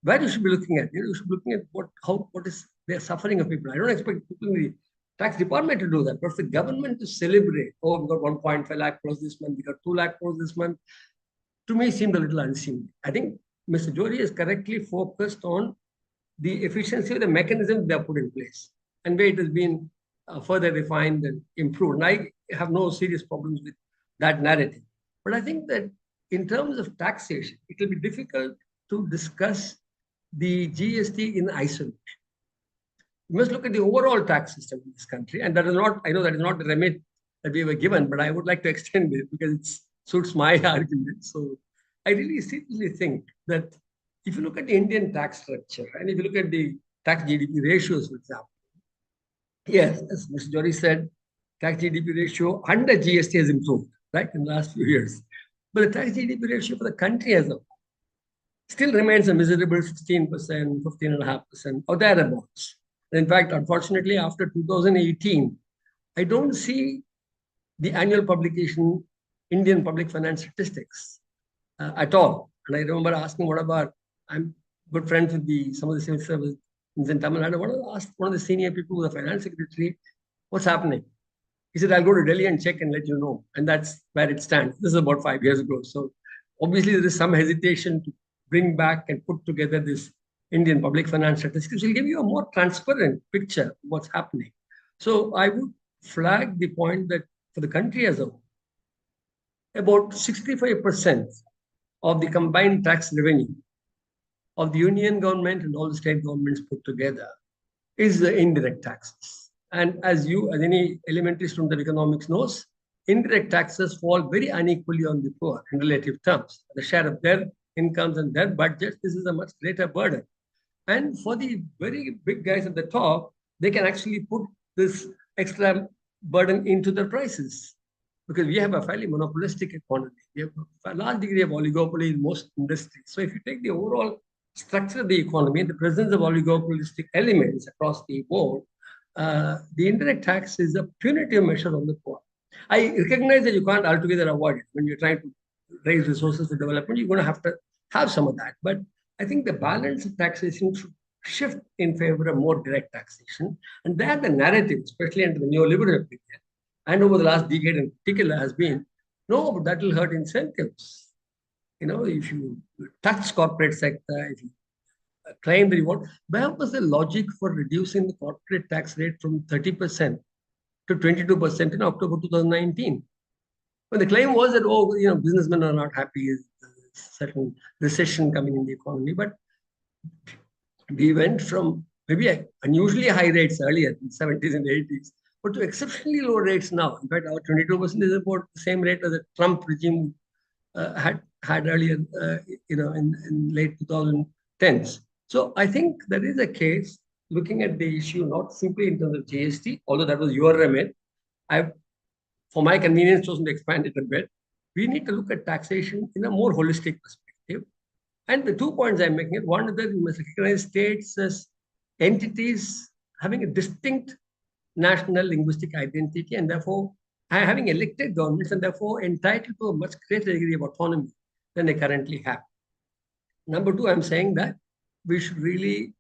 where you should be looking at. You should be looking at what is the suffering of people. I don't expect people in the tax department to do that, but for the government to celebrate, oh, we got 1.5 lakh crores this month, we got 2 lakh crores this month, to me seemed a little unseemly. I think Mr. Johri has correctly focused on the efficiency of the mechanism they have put in place and where it has been further refined and improved. And I have no serious problems with that narrative. But I think that in terms of taxation, it will be difficult to discuss the GST in isolation. We must look at the overall tax system in this country. And that is not, I know that is not the remit that we were given, but I would like to extend it because it suits my argument. So I really seriously think that if you look at the Indian tax structure and if you look at the tax GDP ratios, for example, yes, as Mr. Johri said, tax GDP ratio under GST has improved, right, in the last few years. But the tax GDP ratio for the country as a whole still remains a miserable 16%, 15.5%, or thereabouts. In fact, unfortunately, after 2018, I don't see the annual publication Indian public finance statistics at all. And I remember asking, what about, I'm good friends with some of the civil service in Tamil Nadu. I asked one of the senior people, the finance secretary, what's happening? He said, I'll go to Delhi and check and let you know. And that's where it stands. This is about 5 years ago. So obviously there is some hesitation to bring back and put together this Indian public finance statistics. Will give you a more transparent picture of what's happening. So I would flag the point that for the country as a whole, about 65% of the combined tax revenue of the union government and all the state governments put together is the indirect taxes. And as any elementary student of economics knows, indirect taxes fall very unequally on the poor in relative terms. The share of their incomes and their budgets, this is a much greater burden. And for the very big guys at the top, they can actually put this extra burden into their prices because we have a fairly monopolistic economy. We have a large degree of oligopoly in most industries. So if you take the overall structure of the economy, the presence of oligopolistic elements across the board, the indirect tax is a punitive measure on the poor. I recognize that you can't altogether avoid it. When you're trying to raise resources for development, you're going to have some of that. But I think the balance of taxation should shift in favor of more direct taxation. And there the narrative, especially under the neoliberal period, and over the last decade in particular, has been, no, but that will hurt incentives. If you tax corporate sector, if you claim that you want, where was the logic for reducing the corporate tax rate from 30% to 22% in October 2019? When the claim was that, businessmen are not happy, certain recession coming in the economy. But we went from maybe unusually high rates earlier in the 70s and 80s, but to exceptionally low rates now. In fact, our 22% is about the same rate as the Trump regime had earlier, in late 2010s. So I think there is a case looking at the issue not simply in terms of GST, although that was your remit. I've, for my convenience, chosen to expand it a bit. We need to look at taxation in a more holistic perspective. And the 2 points I'm making it, one is that we must recognize states as entities having a distinct national linguistic identity and therefore having elected governments and therefore entitled to a much greater degree of autonomy than they currently have. Number 2, I'm saying that we should really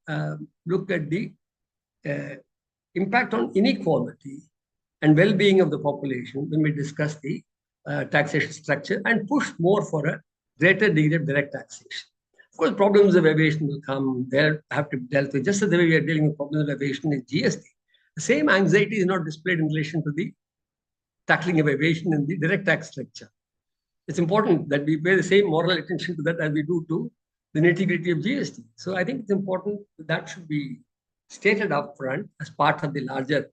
look at the impact on inequality and well-being of the population when we discuss the taxation structure and push more for a greater degree of direct taxation. Of course, problems of evasion will come. They'll have to be dealt with. Just as the way we are dealing with problems of evasion in GST, the same anxiety is not displayed in relation to the tackling of evasion in the direct tax structure. It's important that we pay the same moral attention to that as we do to the nitty-gritty of GST. So I think it's important that should be stated up front as part of the larger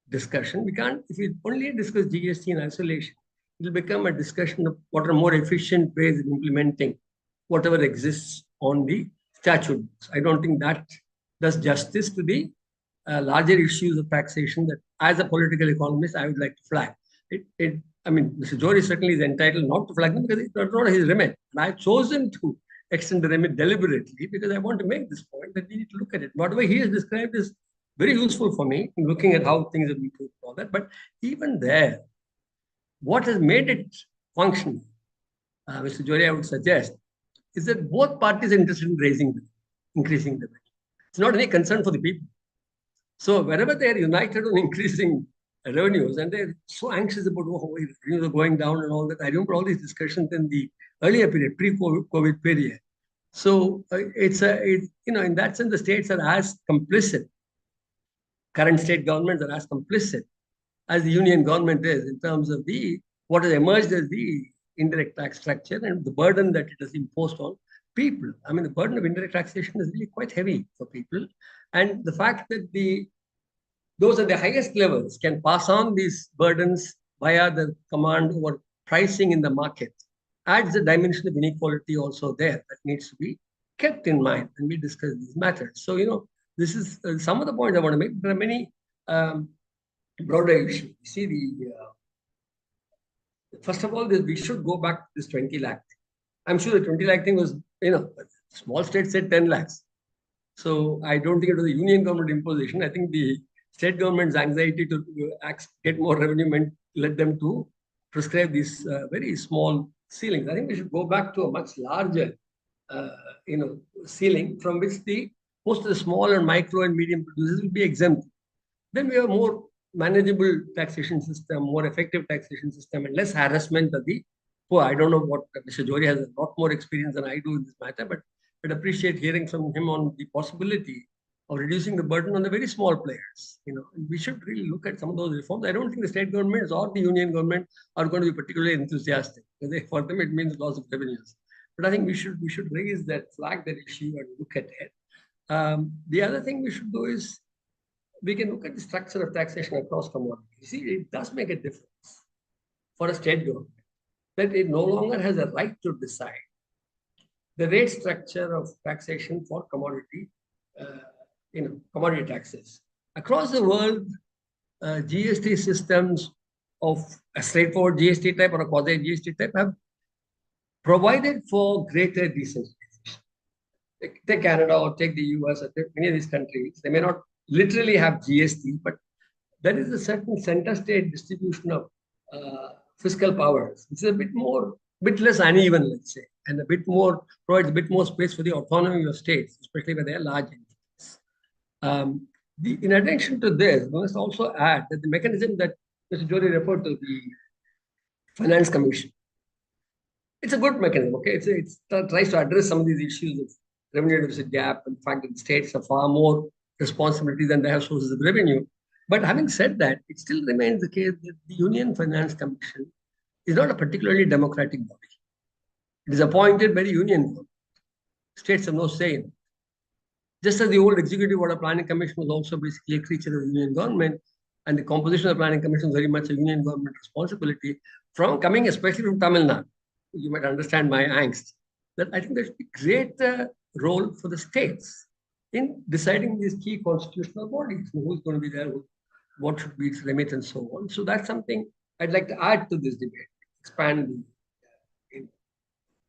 discussion. We can't, if we only discuss GST in isolation, it will become a discussion of what are more efficient ways of implementing whatever exists on the statute. I don't think that does justice to the larger issues of taxation that, as a political economist, I would like to flag. Mr. Johri certainly is entitled not to flag them because it's not his remit. And I've chosen to extend the remit deliberately because I want to make this point that we need to look at it. Whatever he has described is very useful for me in looking at how things have been put all that. But even there, what has made it functional, Mr. Johri, I would suggest, is that both parties are interested in increasing the rate. It's not any concern for the people. So wherever they are united on increasing revenues, and they're so anxious about revenues are going down and all that. I remember all these discussions in the earlier period, pre-COVID period, So in that sense, the states are as complicit. Current state governments are as complicit as the union government is in terms of what has emerged as the indirect tax structure and the burden that it has imposed on people. I mean, the burden of indirect taxation is really quite heavy for people. And the fact that those at the highest levels can pass on these burdens via the command over pricing in the market adds a dimension of inequality also there that needs to be kept in mind when we discuss these matters. So, this is some of the points I want to make. There are many broader issues. You see, first of all, we should go back to this 20 lakh thing. I'm sure the 20 lakh thing was, small states said 10 lakhs. So I don't think it was a union government imposition. I think the state government's anxiety to get more revenue led them to prescribe these very small ceilings. I think we should go back to a much larger, ceiling from which most of the small and micro and medium producers will be exempt. Then we have more manageable taxation system, more effective taxation system, and less harassment of the poor. I don't know what Mr. Johri has a lot more experience than I do in this matter, but I'd appreciate hearing from him on the possibility of reducing the burden on the very small players. And we should really look at some of those reforms. I don't think the state governments or the union government are going to be particularly enthusiastic. For them, it means loss of revenues. But I think we should raise that flag, that issue, and look at it. The other thing we should do is we can look at the structure of taxation across commodities. You see, it does make a difference for a state government that it no longer has a right to decide the rate structure of taxation for commodity taxes. Across the world, GST systems of a straightforward GST type or a quasi-GST type have provided for greater decentralization. Take Canada or take the US or take many of these countries. They may not literally have GST, but there is a certain center state distribution of fiscal powers, which is a bit less uneven, let's say, and provides a bit more space for the autonomy of states, especially when they are large entities. In addition to this, we must also add that the mechanism that Mr. Johri referred to, the Finance Commission, it's a good mechanism. Okay, it tries to address some of these issues of revenue deficit gap and the fact that the states have far more responsibility than they have sources of revenue. But having said that, it still remains the case that the Union Finance Commission is not a particularly democratic body. It is appointed by the Union government. States have no say in it. Just as the old Executive Order Planning Commission was also basically a creature of the Union government, and the composition of the Planning Commission is very much a Union government responsibility, coming especially from Tamil Nadu. You might understand my angst, that I think there should be greater role for the states in deciding these key constitutional bodies, who's going to be there, what should be its limit, and so on. So that's something I'd like to add to this debate, expand the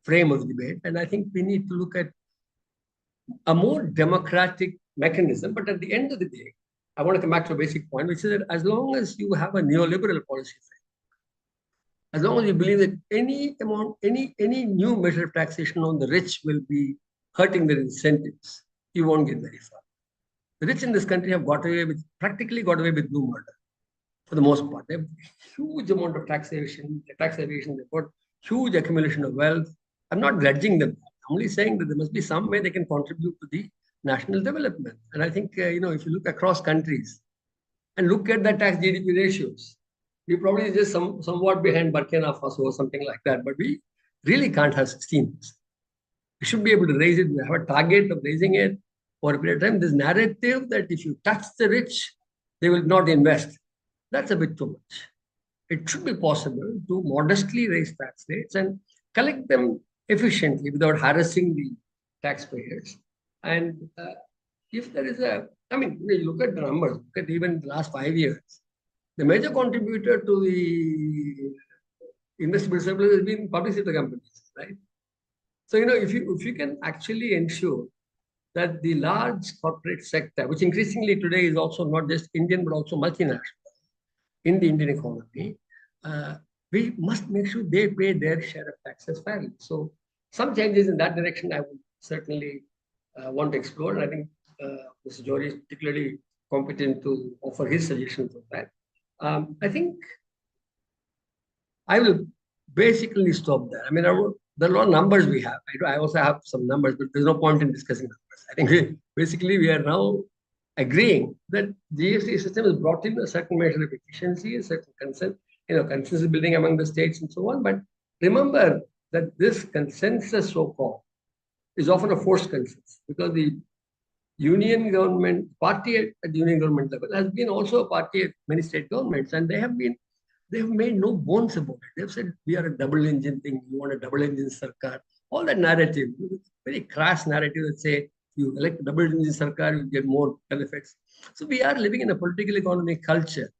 frame of the debate. And I think we need to look at a more democratic mechanism. But at the end of the day, I want to come back to a basic point, which is that as long as you have a neoliberal policy frame, as long as you believe that any new measure of taxation on the rich will be hurting their incentives, you won't get very far. The rich in this country have practically got away with no murder, for the most part. They have a huge amount of tax evasion, they've got huge accumulation of wealth. I'm not grudging them. I'm only saying that there must be some way they can contribute to the national development. And I think, if you look across countries and look at the tax GDP ratios, we're probably just somewhat behind Burkina Faso or something like that, but we really can't have 16%. We should be able to raise it. We have a target of raising it for a period of time. This narrative that if you tax the rich, they will not invest, that's a bit too much. It should be possible to modestly raise tax rates and collect them efficiently without harassing the taxpayers. And if there is you look at the numbers, look at even the last 5 years, the major contributor to the investable surplus has been public sector companies, right? So, if you can actually ensure that the large corporate sector, which increasingly today is also not just Indian, but also multinational in the Indian economy, we must make sure they pay their share of taxes fairly. So some changes in that direction I would certainly want to explore. And I think Mr. Johri is particularly competent to offer his suggestions on that. I think I will basically stop there. I mean, there are a lot of numbers we have. I also have some numbers, but there's no point in discussing numbers. I think basically we are now agreeing that GST system has brought in a certain measure of efficiency, a certain consensus building among the states and so on. But remember that this consensus, so-called, is often a forced consensus, because the union government, party at the union government level has been also a party at many state governments, and they have made no bones about it. They've said we are a double engine thing, we want a double engine sarkar. All that narrative, very crass narrative that say you elect a double engine sarkar, you get more benefits. So we are living in a political economy culture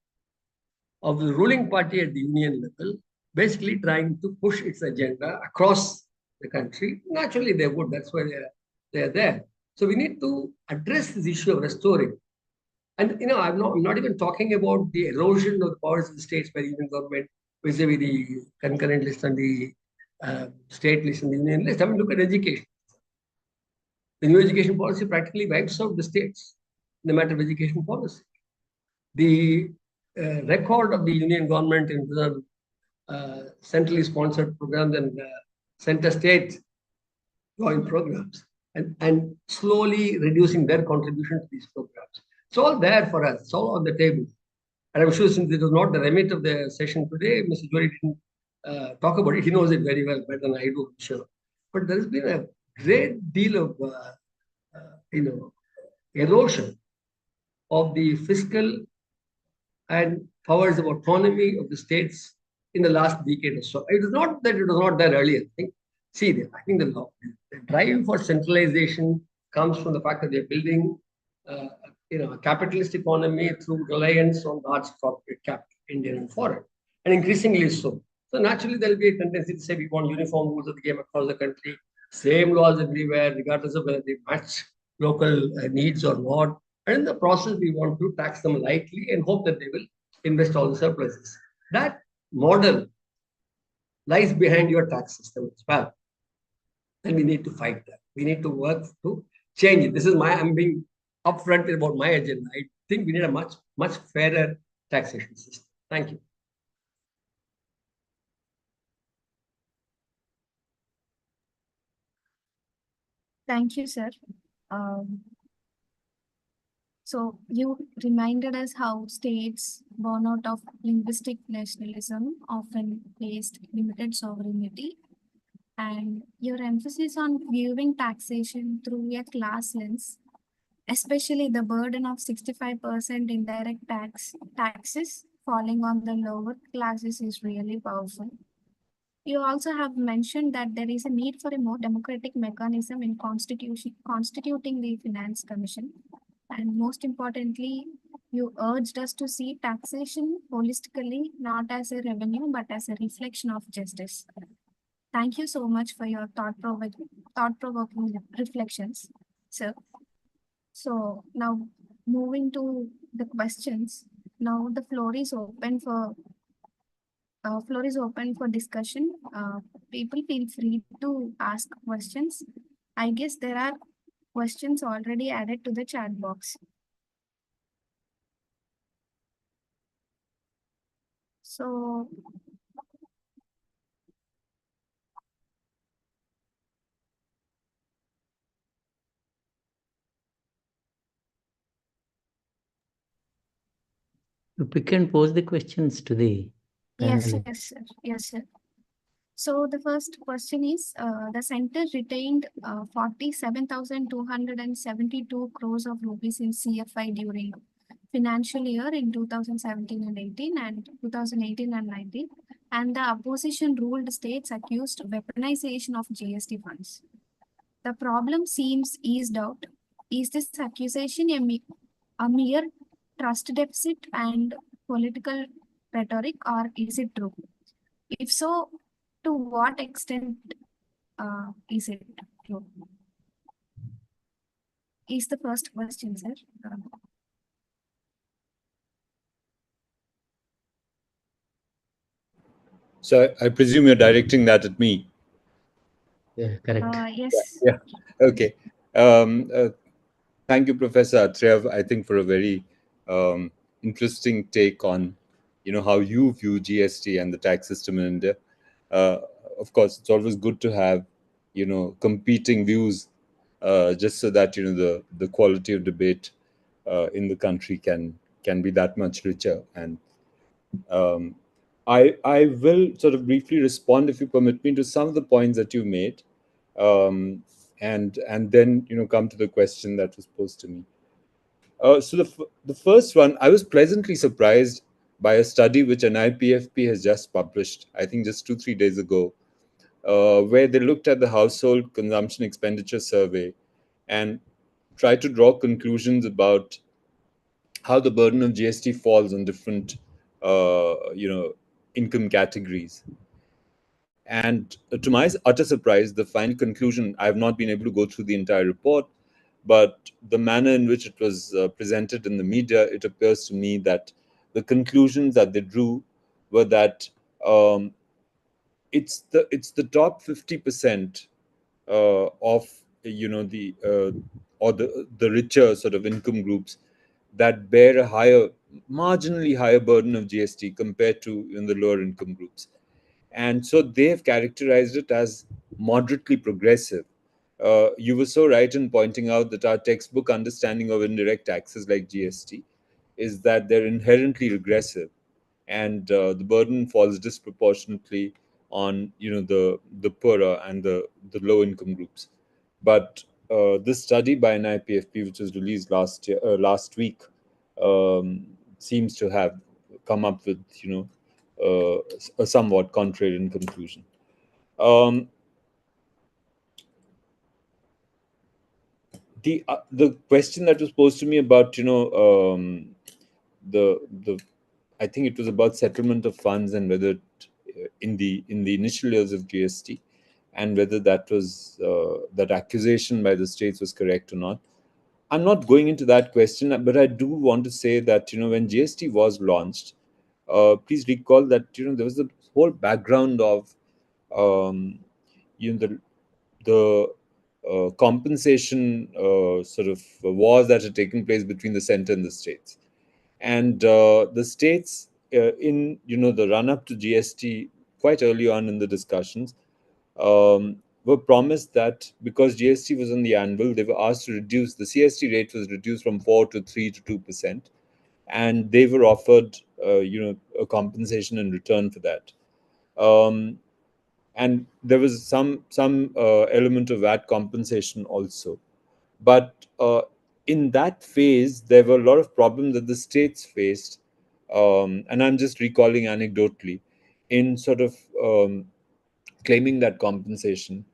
of the ruling party at the union level, basically trying to push its agenda across the country. Naturally, they would. That's why they are there. So we need to address this issue of restoring. And I'm not even talking about the erosion of the powers of the states by the union government vis-a-vis the concurrent list and the state list and the union list. I mean, look at education. The new education policy practically wipes out the states in the matter of education policy. The record of the union government in terms of centrally sponsored programs and center-state joint programs, and slowly reducing their contribution to these programs. It's all there for us. It's all on the table. And I'm sure, since it was not the remit of the session today, Mr. Johri didn't talk about it. He knows it very well, better than I do, I'm sure. But there has been a great deal of erosion of the fiscal and powers of autonomy of the states in the last decade or so. It is not that it was not there earlier. I think the drive for centralization comes from the fact that they're building a capitalist economy through reliance on large corporate capital, Indian and foreign, and increasingly so. So naturally, there will be a tendency to say we want uniform rules of the game across the country, same laws everywhere, regardless of whether they match local needs or not. And in the process, we want to tax them lightly and hope that they will invest all the surpluses. That model lies behind your tax system as well. And we need to fight that. We need to work to change it. I'm being upfront about my agenda. I think we need a much, much fairer taxation system. Thank you. Thank you, sir. So you reminded us how states born out of linguistic nationalism often placed limited sovereignty, and your emphasis on viewing taxation through a class lens, especially the burden of 65% indirect taxes falling on the lower classes, is really powerful. You also have mentioned that there is a need for a more democratic mechanism in constituting the Finance Commission. And most importantly, you urged us to see taxation holistically, not as a revenue, but as a reflection of justice. Thank you so much for your thought-provoking reflections, sir. So now moving to the questions. Now the floor is open for discussion. People feel free to ask questions. I guess there are questions already added to the chat box. So you pick and pose the questions to the panel. Yes, sir. So the first question is, the center retained 47,272 crores of rupees in CFI during financial year in 2017 and 18 and 2018 and 19, and the opposition ruled states accused weaponization of GST funds. The problem seems eased out. Is this accusation a mere trust deficit and political rhetoric, or is it true? If so, to what extent is it true? Is the first question, sir. So I presume you're directing that at me. Yeah, correct. Yes. Yeah. Okay. Thank you, Professor Atreya, I think, for a very interesting take on, how you view GST and the tax system in India. of course, it's always good to have, competing views, just so that, the quality of debate in the country can be that much richer. And I will sort of briefly respond, if you permit me, to some of the points that you made, and then come to the question that was posed to me. So the first one, I was pleasantly surprised by a study which NIPFP has just published, I think just 2-3 days ago, where they looked at the household consumption expenditure survey and tried to draw conclusions about how the burden of GST falls on different, income categories. And to my utter surprise, the final conclusion, I have not been able to go through the entire report, but the manner in which it was presented in the media, it appears to me that the conclusions that they drew were that it's the top 50% of the richer sort of income groups that bear a marginally higher burden of GST compared to the lower income groups. And so they have characterized it as moderately progressive. You were so right in pointing out that our textbook understanding of indirect taxes like GST is that they're inherently regressive, and the burden falls disproportionately on the poorer and the low income groups. But this study by NIPFP, which was released last week, seems to have come up with a somewhat contrarian conclusion. The question that was posed to me about the I think it was about settlement of funds and whether in the initial years of GST, and whether that was that accusation by the states was correct or not. I'm not going into that question, but I do want to say that when GST was launched, please recall that there was the whole background of the compensation sort of wars that had taken place between the center and the states. And the states in the run up to GST, quite early on in the discussions, were promised that because GST was on the anvil, they were asked to reduce the CST rate was reduced from 4 to 3 to 2%, and they were offered a compensation in return for that. And there was some element of that compensation also. But in that phase, there were a lot of problems that the states faced, and I'm just recalling anecdotally, in sort of claiming that compensation.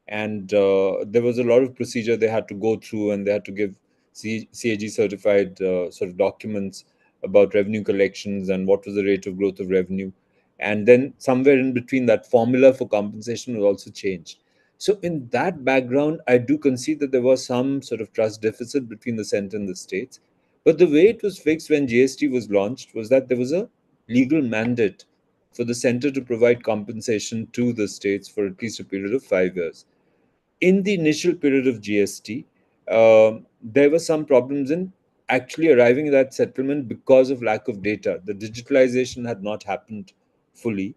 And there was a lot of procedure they had to go through, and they had to give CAG certified sort of documents about revenue collections and what was the rate of growth of revenue. And then somewhere in between, that formula for compensation was also changed. So in that background, I do concede that there was some sort of trust deficit between the center and the states. But the way it was fixed when GST was launched was that there was a legal mandate for the center to provide compensation to the states for at least a period of 5 years. In the initial period of GST, there were some problems in actually arriving at that settlement because of lack of data. The digitalization had not happened fully,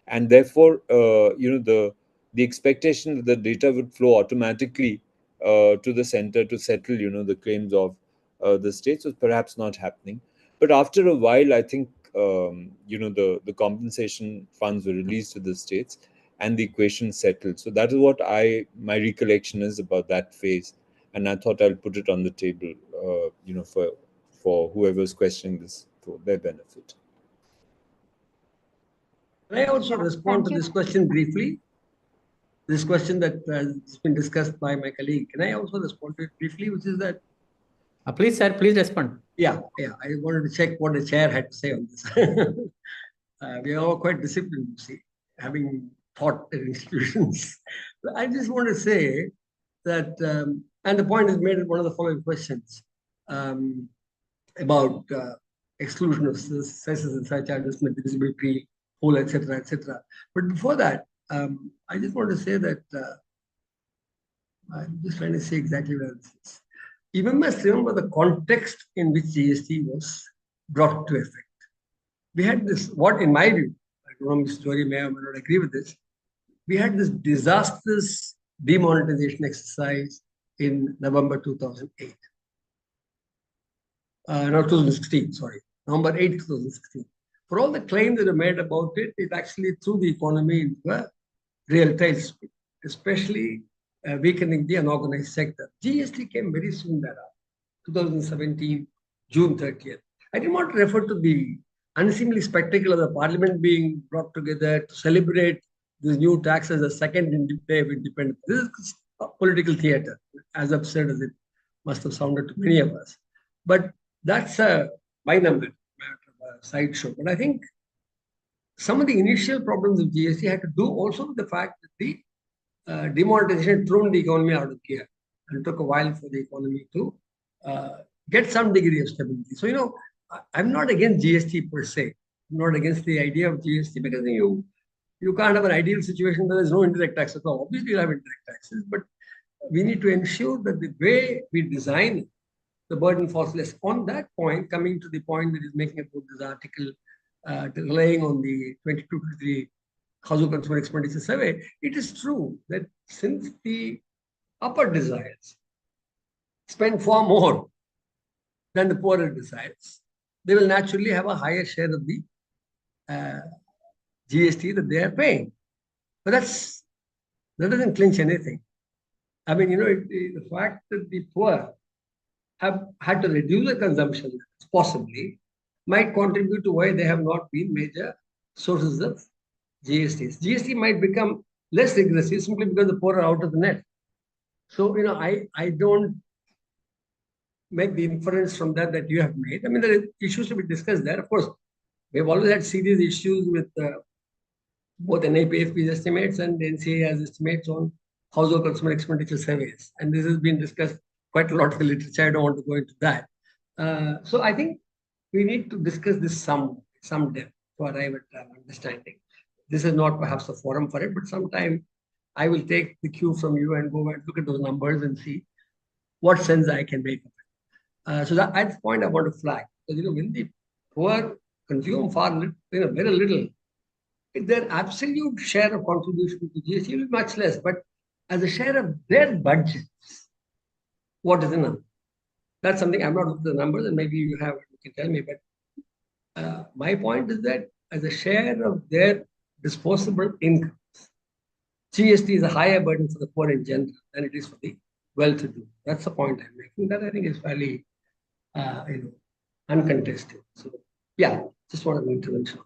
and therefore, the expectation that the data would flow automatically to the center to settle, the claims of the states was perhaps not happening. But after a while, I think the compensation funds were released to the states, and the equation settled. So that is what my recollection is about that phase, and I thought I'll put it on the table, for whoever's questioning this for their benefit. Can I also respond to this question briefly? This question that has been discussed by my colleague. Can I also respond to it briefly, which is that? Please, sir, please respond. Yeah. I wanted to check what the chair had to say on this. We are all quite disciplined, you see, having taught in institutions. I just want to say that, and the point is made in one of the following questions about exclusion of cesses and surcharges, divisible pre, whole, etc., etc. But before that, I just want to say that I'm just trying to say exactly what this is. You must remember the context in which GST was brought to effect. We had this, what in my view, I don't know, Mr. Johri may or may not agree with this, we had this disastrous demonetization exercise in November 2008. No, 2016, sorry. November 8, 2016. For all the claims that are made about it, it actually threw the economy into a real tailspin, especially weakening the unorganized sector. GST came very soon thereafter, 2017, June 30th. I didn't want to refer to the unseemly spectacle of the parliament being brought together to celebrate this new tax as a second day of independence. This is political theater, as absurd as it must have sounded to many of us. But that's a by number sideshow. But I think some of the initial problems of GST had to do also with the fact that the demonetization thrown the economy out of gear, and it took a while for the economy to get some degree of stability. So, I'm not against GST per se. I'm not against the idea of GST because you can't have an ideal situation where there's no indirect tax at all. Obviously, you'll have indirect taxes, but we need to ensure that the way we design it, the burden falls less. On that point, coming to the point that is making about this article, relying on the 22-23 Household Consumer Expenditure Survey, it is true that since the upper deciles spend far more than the poorer deciles, they will naturally have a higher share of the GST that they are paying. But that doesn't clinch anything. I mean, the fact that the poor have had to reduce their consumption possibly might contribute to why they have not been major sources of GSTs. GST might become less regressive simply because the poor are out of the net. So, I don't make the inference from that you have made. I mean, there are issues to be discussed there. Of course, we've always had serious issues with both NIPFP's estimates and NCA's estimates on household consumer expenditure surveys. And this has been discussed quite a lot in the literature. I don't want to go into that. So I think we need to discuss this some depth to arrive at understanding. This is not perhaps the forum for it, but sometime I will take the cue from you and go and look at those numbers and see what sense I can make of it. So at this point, I want to flag because when the poor consume very little, their absolute share of contribution to GST will be much less. But as a share of their budgets, what is the number? That's something I'm not looking at the numbers, and maybe you can tell me. But my point is that as a share of their disposable incomes, GST is a higher burden for the poor in general than it is for the well-to-do. That's the point I'm making. That I think is fairly, uncontested. So, yeah, just wanted an intervention.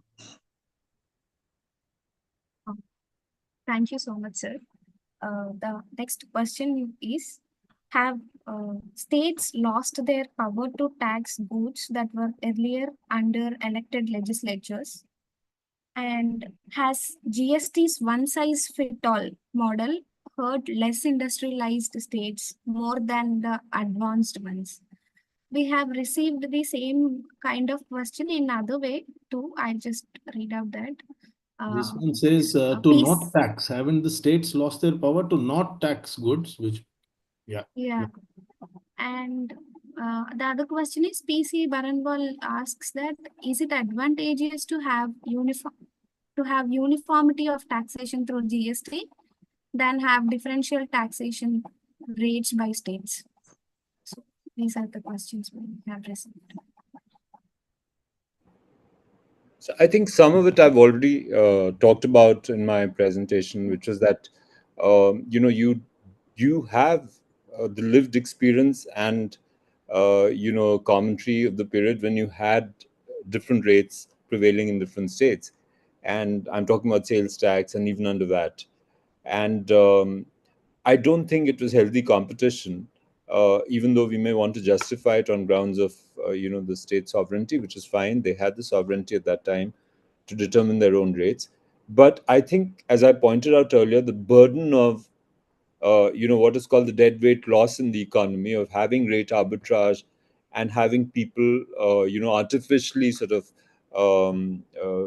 Thank you so much, sir. The next question is, have states lost their power to tax goods that were earlier under elected legislatures? And has GST's one-size-fits-all model hurt less industrialized states more than the advanced ones? We have received the same kind of question in other way too. I'll just read out that. This one says to not tax. Haven't the states lost their power to not tax goods? Yeah. And the other question is, PC Baranwal asks that, is it advantageous to have uniformity of taxation through GST than have differential taxation rates by states? So these are the questions we have received. So I think some of it I've already talked about in my presentation, which is that you have the lived experience and commentary of the period when you had different rates prevailing in different states, and I'm talking about sales tax and even under that. And I don't think it was healthy competition, even though we may want to justify it on grounds of the state sovereignty, which is fine. They had the sovereignty at that time to determine their own rates. But I think, as I pointed out earlier, the burden of what is called the deadweight loss in the economy of having rate arbitrage and having people artificially sort of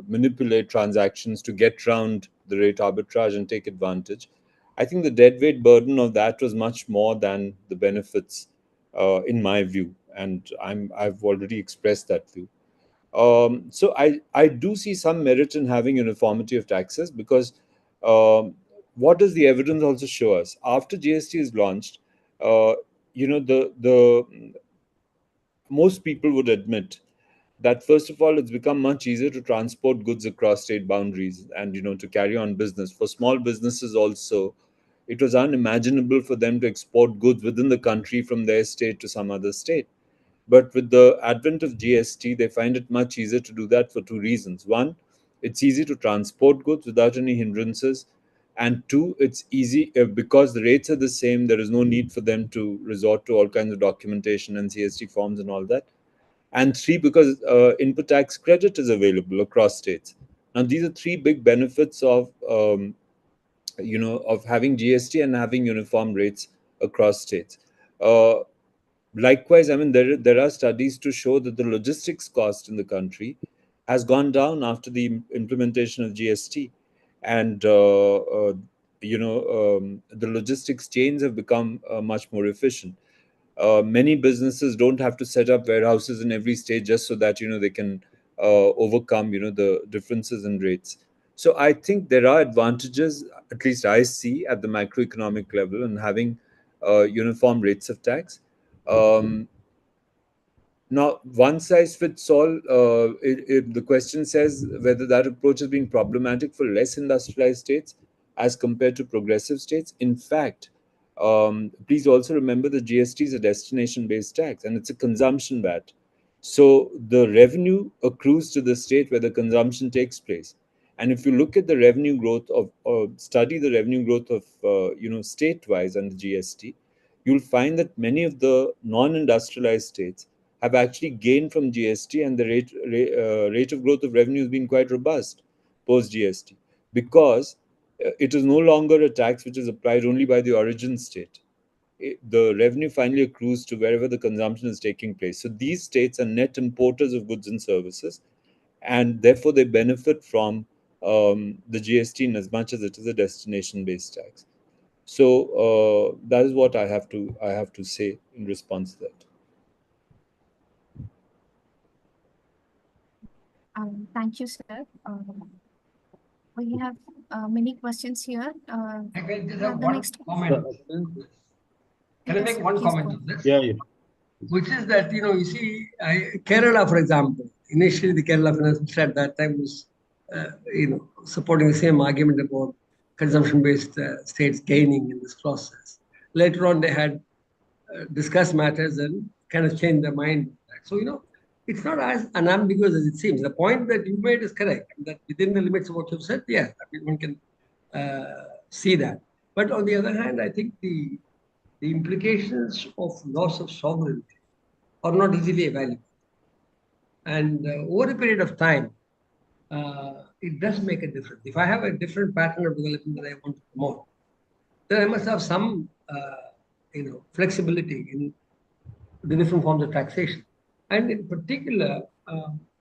manipulate transactions to get around the rate arbitrage and take advantage. I think the deadweight burden of that was much more than the benefits, in my view, and I've already expressed that view. So I do see some merit in having uniformity of taxes because what does the evidence also show us? After GST is launched, the most people would admit that first of all, it's become much easier to transport goods across state boundaries and to carry on business. For small businesses also, it was unimaginable for them to export goods within the country from their state to some other state. But with the advent of GST, they find it much easier to do that for two reasons. One, it's easy to transport goods without any hindrances. And two, it's easy because the rates are the same, there is no need for them to resort to all kinds of documentation and CST forms and all that. And three, because input tax credit is available across states. Now, these are three big benefits of of having GST and having uniform rates across states. Likewise, I mean, there are studies to show that the logistics cost in the country has gone down after the implementation of GST, and the logistics chains have become much more efficient. Many businesses don't have to set up warehouses in every state just so that they can overcome the differences in rates. So I think there are advantages, at least I see at the macroeconomic level, in having uniform rates of tax. Now, one size fits all, the question says whether that approach is being problematic for less industrialized states as compared to progressive states. In fact, please also remember the GST is a destination based tax and it's a consumption VAT. So the revenue accrues to the state where the consumption takes place. And if you look at the revenue growth study the revenue growth of, state-wise under GST, you'll find that many of the non-industrialized states have actually gained from GST, and the rate of growth of revenue has been quite robust post GST because it is no longer a tax which is applied only by the origin state. The revenue finally accrues to wherever the consumption is taking place. So these states are net importers of goods and services, and therefore they benefit from the GST in as much as it is a destination-based tax. So that is what I have to say in response to that. Thank you, sir. We have many questions here. I can just the have one next comment. Can I Yes, make sir, one please comment go. on this? Yeah, yeah. Which is that, you see, Kerala, for example, initially the Kerala Finance Minister at that time was, supporting the same argument about consumption-based states gaining in this process. Later on, they had discussed matters and kind of changed their mind. So, it's not as unambiguous as it seems. The point that you made is correct, that within the limits of what you've said, yes, I mean, one can see that. But on the other hand, I think the implications of loss of sovereignty are not easily evaluated. And over a period of time, it does make a difference. If I have a different pattern of development that I want to promote, then I must have some, flexibility in the different forms of taxation. And in particular,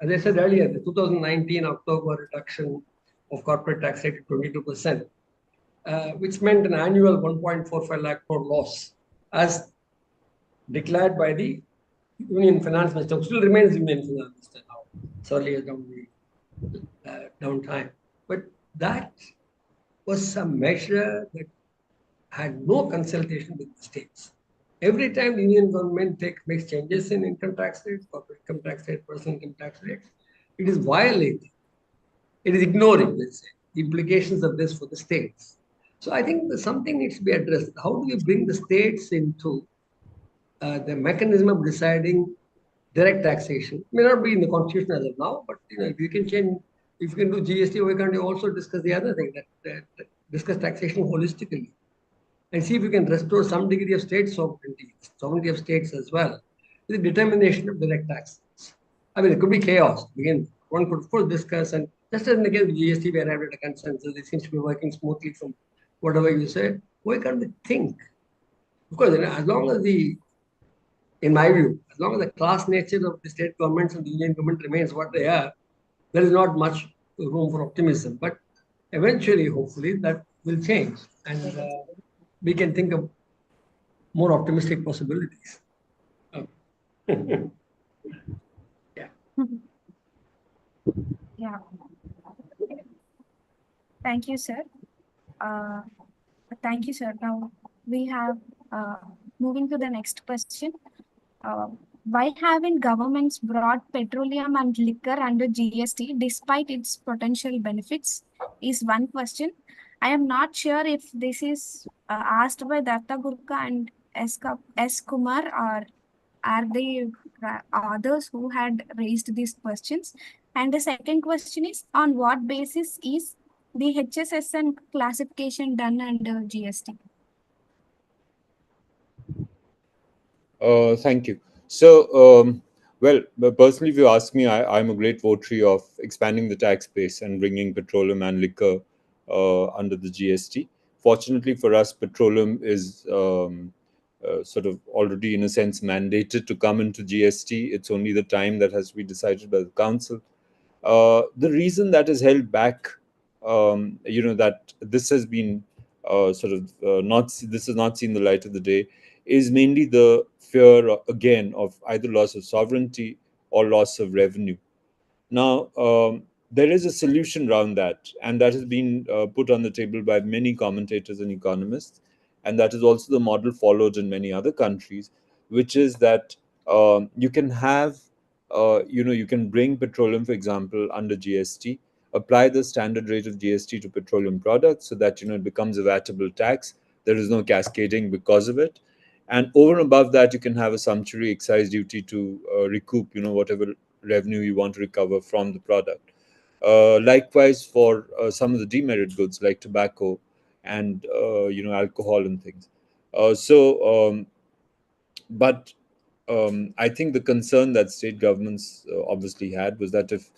as I said earlier, the 2019 October reduction of corporate tax rate to 22%, which meant an annual 1.45 lakh crore loss, as declared by the Union Finance Minister, who still remains Union Finance Minister now, sorry, down the downtime. But that was some measure that had no consultation with the states. Every time the Indian government makes changes in income tax rates, corporate income tax rate, personal income tax rates, it is violating, it is ignoring, let's say, the implications of this for the states. So I think something needs to be addressed. How do we bring the states into the mechanism of deciding direct taxation? It may not be in the constitution as of now, but if you can change, if you can do GST, why can't you also discuss the other thing, that discuss taxation holistically, and see if we can restore some degree of state sovereignty of states as well, with the determination of direct taxes. I mean, it could be chaos. Again, one could of course discuss, and just as in the case of GST, we arrived at a consensus. It seems to be working smoothly from whatever you said. Why can't we think? Because as long as in my view, as long as the class nature of the state governments and the union government remains what they are, there is not much room for optimism. But eventually, hopefully, that will change, and we can think of more optimistic possibilities. Yeah. Yeah. Thank you, sir. Thank you, sir. Now we have moving to the next question. Why haven't governments brought petroleum and liquor under GST despite its potential benefits? Is one question. I am not sure if this is asked by Datta Gurka and S. Kumar, or are they others who had raised these questions? And the second question is, on what basis is the HSSN classification done under GST? Thank you. So, well, personally, if you ask me, I'm a great votary of expanding the tax base and bringing petroleum and liquor under the GST. Fortunately for us, petroleum is sort of already, in a sense, mandated to come into GST. It's only the time that has to be decided by the council. The reason that is held back, that this has been this has not seen the light of the day, is mainly the fear, again, of either loss of sovereignty or loss of revenue. Now, there is a solution around that, and that has been put on the table by many commentators and economists, and that is also the model followed in many other countries, which is that you can have, you can bring petroleum, for example, under GST, apply the standard rate of GST to petroleum products so that, it becomes a vatable tax. There is no cascading because of it. And over and above that, you can have a sumptuary excise duty to recoup, whatever revenue you want to recover from the product. Likewise, for some of the demerit goods like tobacco and alcohol and things. But I think the concern that state governments obviously had was that if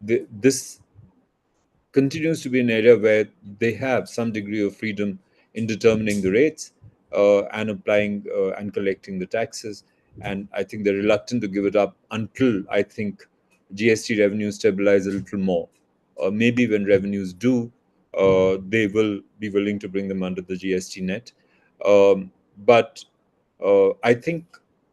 this continues to be an area where they have some degree of freedom in determining the rates and applying and collecting the taxes. And I think they're reluctant to give it up until, I think, GST revenues stabilize a little more. Maybe when revenues do, they will be willing to bring them under the GST net. But I think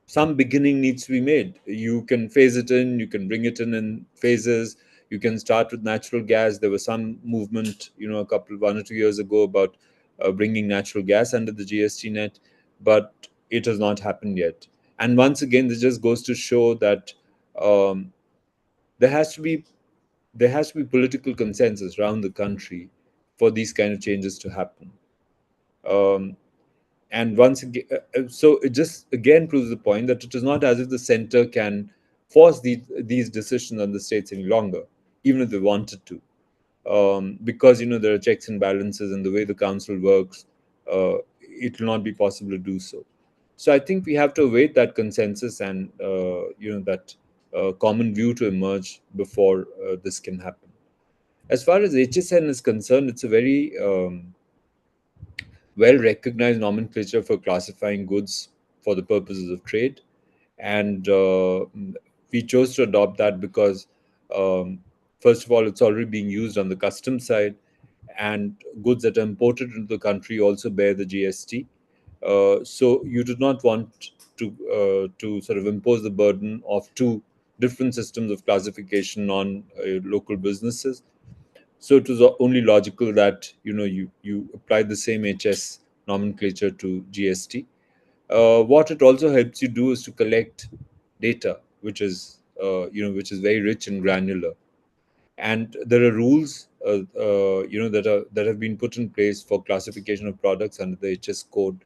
some beginning needs to be made. You can phase it in, you can bring it in phases. You can start with natural gas. There was some movement, 1 or 2 years ago about bringing natural gas under the GST net, but it has not happened yet. And once again, this just goes to show that there has to be political consensus around the country for these kind of changes to happen. And once again, so it just again proves the point that it is not as if the center can force these decisions on the states any longer, even if they wanted to, because there are checks and balances, and the way the council works, it will not be possible to do so. So I think we have to await that consensus and that common view to emerge before this can happen. As far as HSN is concerned, it's a very well-recognized nomenclature for classifying goods for the purposes of trade. And we chose to adopt that because, first of all, it's already being used on the customs side, and goods that are imported into the country also bear the GST. So you do not want to sort of impose the burden of two different systems of classification on local businesses. So it was only logical that you apply the same HS nomenclature to GST. What it also helps you do is to collect data, which is very rich and granular. And there are rules that have been put in place for classification of products under the HS code,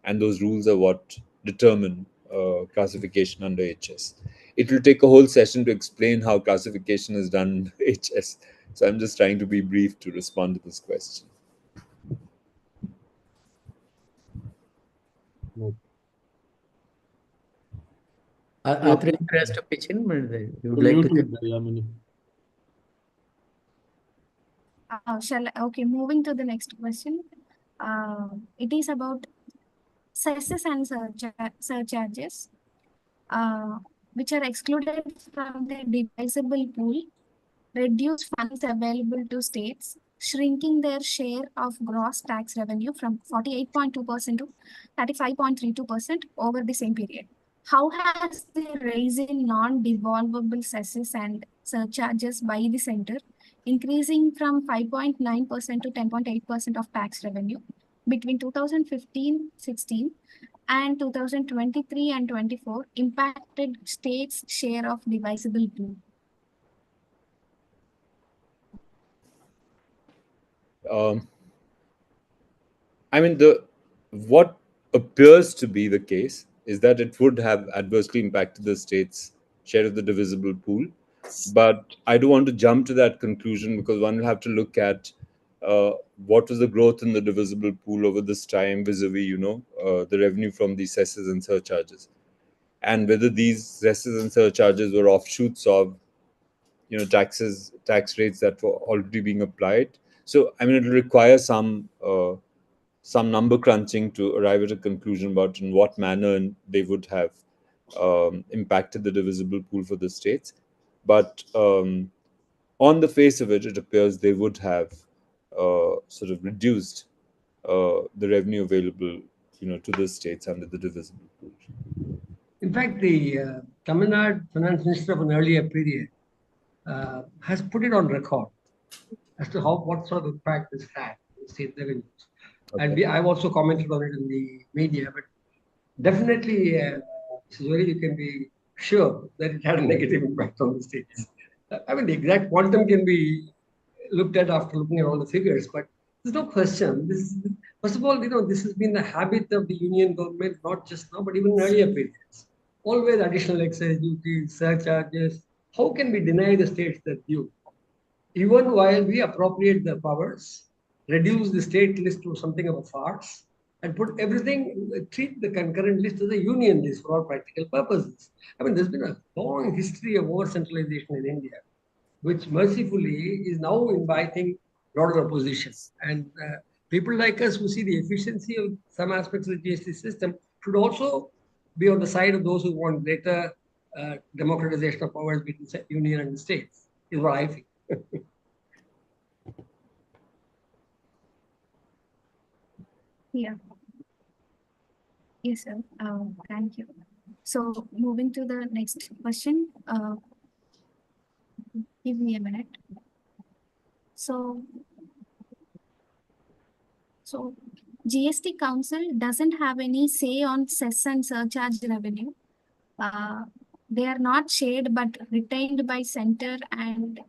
and those rules are what determine classification under HS. It will take a whole session to explain how classification is done in HS. So I'm just trying to be brief to respond to this question. Atreya has to pitch in, but you would like to. Okay, moving to the next question. It is about cesses and surcharges, which are excluded from the divisible pool, reduce funds available to states, shrinking their share of gross tax revenue from 48.2% to 35.32% over the same period. How has the rise in non-devolvable cesses and surcharges by the center, increasing from 5.9% to 10.8% of tax revenue, between 2015-16 and 2023 and 24 impacted states' share of divisible pool? I mean, what appears to be the case is that it would have adversely impacted the state's share of the divisible pool. But I do want to jump to that conclusion because one will have to look at what was the growth in the divisible pool over this time vis-a-vis, the revenue from these cesses and surcharges, and whether these cesses and surcharges were offshoots of, tax rates that were already being applied. So, I mean, it will require some number crunching to arrive at a conclusion about in what manner they would have impacted the divisible pool for the states. But on the face of it, it appears they would have sort of reduced the revenue available, to the states under the divisible pool. In fact, the Tamil Nadu finance minister of an earlier period has put it on record as to what sort of impact this had on state revenues. Okay. And I've also commented on it in the media, but definitely, Shri, you can be sure that it had a negative impact on the states. I mean, the exact quantum can be looked at after looking at all the figures, but there's no question. First of all, this has been the habit of the union government, not just now, but even in earlier periods. Always additional excise duties, surcharges. How can we deny the states that due? Even while we appropriate the powers, reduce the state list to something of a farce, and put everything, treat the concurrent list as a union list for all practical purposes. I mean, there's been a long history of over-centralization in India, which mercifully is now inviting a lot of opposition. And people like us who see the efficiency of some aspects of the GST system should also be on the side of those who want greater democratization of powers between the union and the states, is what I feel. Yeah. Yes, sir. Thank you. So moving to the next question. Give me a minute. So GST Council doesn't have any say on cess and surcharge revenue. They are not shared but retained by center and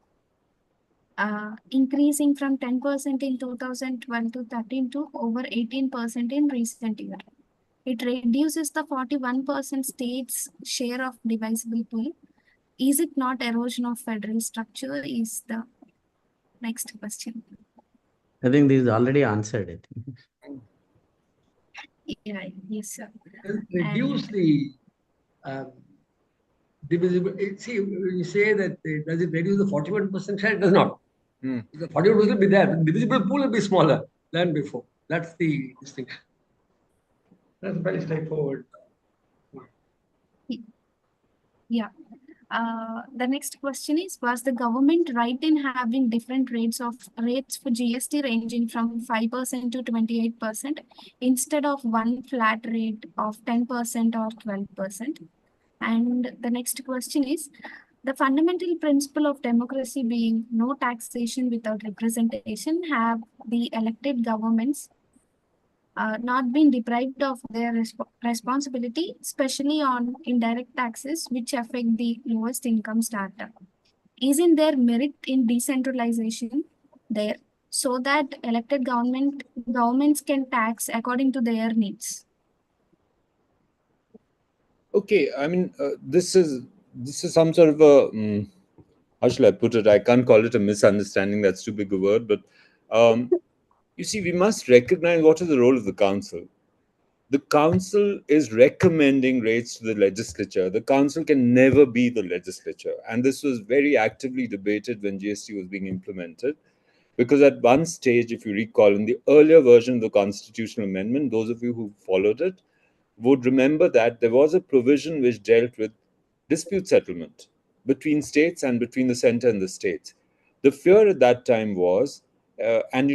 increasing from 10% in 2012 to 13 to over 18% in recent year. It reduces the 41% state's share of divisible pool. Is it not erosion of federal structure? Is the next question. I think this is already answered. I think. Yeah, yes, sir. Reduce the divisible. See, you say that does it reduce the 41% share? It does not. The 41% will be there. The divisible pool will be smaller than before. That's the distinction. That's very straightforward. Yeah. The next question is, was the government right in having different rates for GST ranging from 5% to 28% instead of one flat rate of 10% or 12%? And the next question is, the fundamental principle of democracy being no taxation without representation, have the elected governments not been deprived of their responsibility, especially on indirect taxes, which affect the lowest income strata? Isn't there merit in decentralization there so that elected governments can tax according to their needs? Okay, I mean, this is some sort of a how shall I put it? I can't call it a misunderstanding. That's too big a word, but you see, we must recognize what is the role of the council. The council is recommending rates to the legislature. The council can never be the legislature, and this was very actively debated when GST was being implemented. Because at one stage, if you recall, in the earlier version of the constitutional amendment, those of you who followed it would remember that there was a provision which dealt with dispute settlement between states and between the center and the states. The fear at that time was, and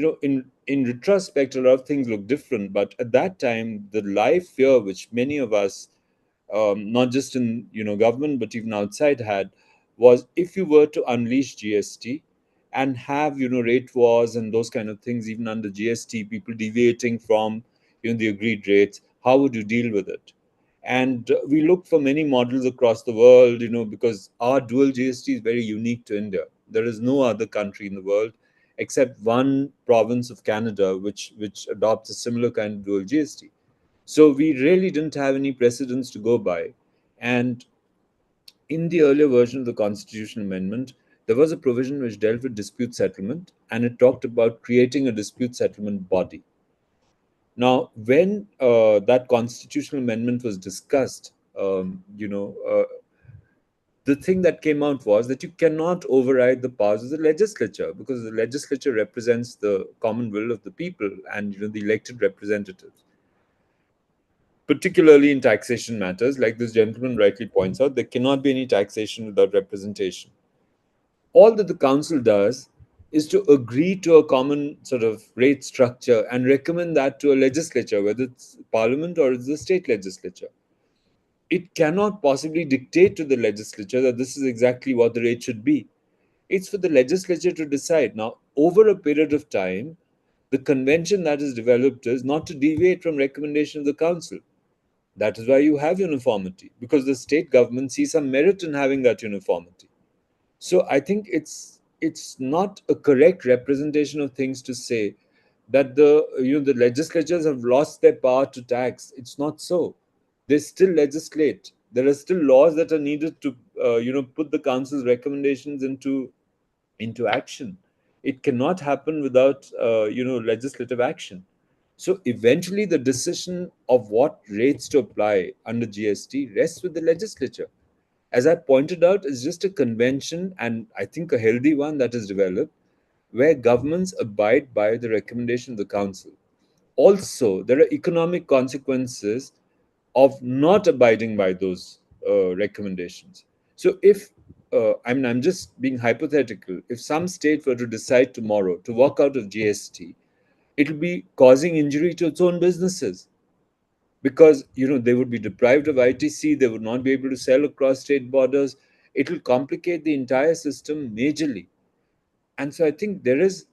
in retrospect, a lot of things look different, but at that time, the live fear which many of us, not just in government but even outside had, was if you were to unleash GST, and have, rate wars and those kind of things, even under GST, people deviating from, the agreed rates, how would you deal with it? And we look for many models across the world, because our dual GST is very unique to India. There is no other country in the world except one province of Canada which adopts a similar kind of dual GST. So we really didn't have any precedents to go by. And in the earlier version of the constitutional amendment, there was a provision which dealt with dispute settlement, and it talked about creating a dispute settlement body. Now, when that constitutional amendment was discussed, the thing that came out was that you cannot override the powers of the legislature, because the legislature represents the common will of the people and the elected representatives. Particularly in taxation matters, like this gentleman rightly points out, there cannot be any taxation without representation. All that the council does is to agree to a common sort of rate structure and recommend that to a legislature, whether it's parliament or it's the state legislature. It cannot possibly dictate to the legislature that this is exactly what the rate should be. It's for the legislature to decide. Now, over a period of time, the convention that is developed is not to deviate from recommendation of the council. That is why you have uniformity, because the state government sees some merit in having that uniformity. So I think it's not a correct representation of things to say that the legislatures have lost their power to tax. It's not so. They still legislate. There are still laws that are needed to put the council's recommendations into action. It cannot happen without legislative action. So eventually, the decision of what rates to apply under GST rests with the legislature. As I pointed out, it's just a convention, and I think a healthy one that is developed, where governments abide by the recommendation of the council. Also, there are economic consequences of not abiding by those recommendations. So, if I'm just being hypothetical, if some state were to decide tomorrow to walk out of GST, it will be causing injury to its own businesses, because they would be deprived of ITC, they would not be able to sell across state borders. It will complicate the entire system majorly. And so I think this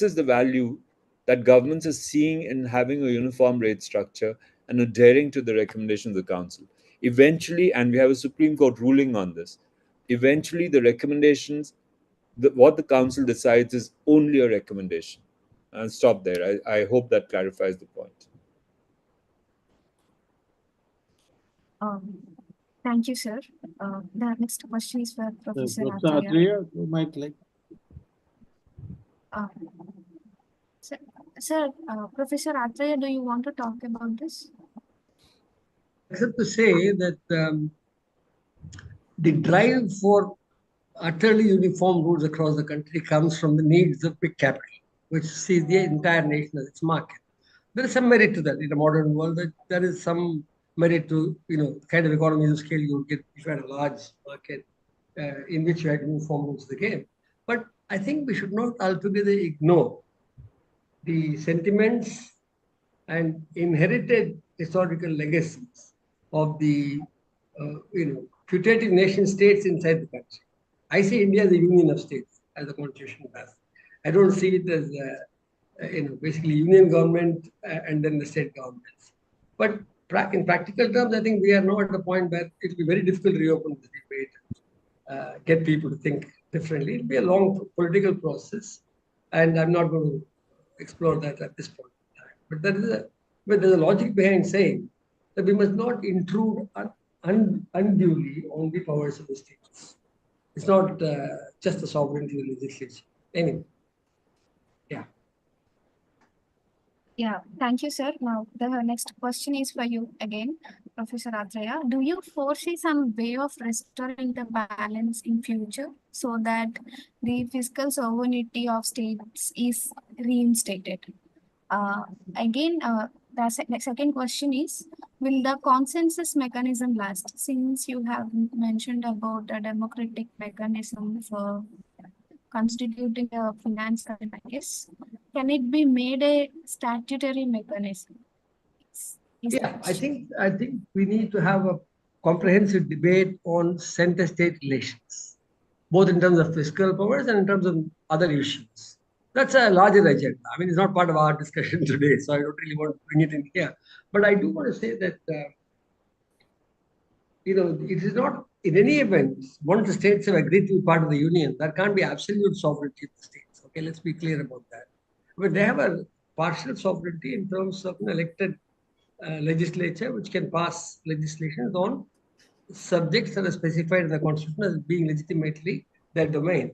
is the value that governments are seeing in having a uniform rate structure and adhering to the recommendation of the council. Eventually, and we have a Supreme Court ruling on this, eventually the recommendations, what the council decides is only a recommendation. I'll stop there. I hope that clarifies the point. Thank you, sir. The next question is for Professor Dr. Athreya. Atrea, you might like. Sir, Professor Atreya, do you want to talk about this? Except to say that the drive for utterly uniform rules across the country comes from the needs of big capital, which sees the entire nation as its market. There is some merit to that in the modern world. There is some merit to the kind of economies of scale you would get if you had a large market in which you had uniform rules of the game. But I think we should not altogether ignore the sentiments and inherited historical legacies of the putative nation states inside the country. I see India as a union of states, as the constitution does. I don't see it as basically union government and then the state governments. But in practical terms, I think we are now at a point where it will be very difficult to reopen the debate, get people to think differently. It will be a long political process, and I'm not going to explore that at this point in time. But there's a logic behind saying that we must not intrude unduly on the powers of the states. It's not just the sovereignty of the legislature. Anyway, yeah. Yeah, thank you, sir. Now, the next question is for you again, Professor Atreya. Do you foresee some way of restoring the balance in future so that the fiscal sovereignty of states is reinstated? The second question is, will the consensus mechanism last? Since you have mentioned about a democratic mechanism for constituting a finance commission, I guess, can it be made a statutory mechanism? I think we need to have a comprehensive debate on center-state relations, both in terms of fiscal powers and in terms of other issues. That's a larger agenda. I mean, it's not part of our discussion today, so I don't really want to bring it in here. But I do want to say that, it is not, in any event, once the states have agreed to be part of the union, there can't be absolute sovereignty of the states. Okay, let's be clear about that. But they have a partial sovereignty in terms of an elected legislature, which can pass legislation on subjects that are specified in the constitution as being legitimately their domain.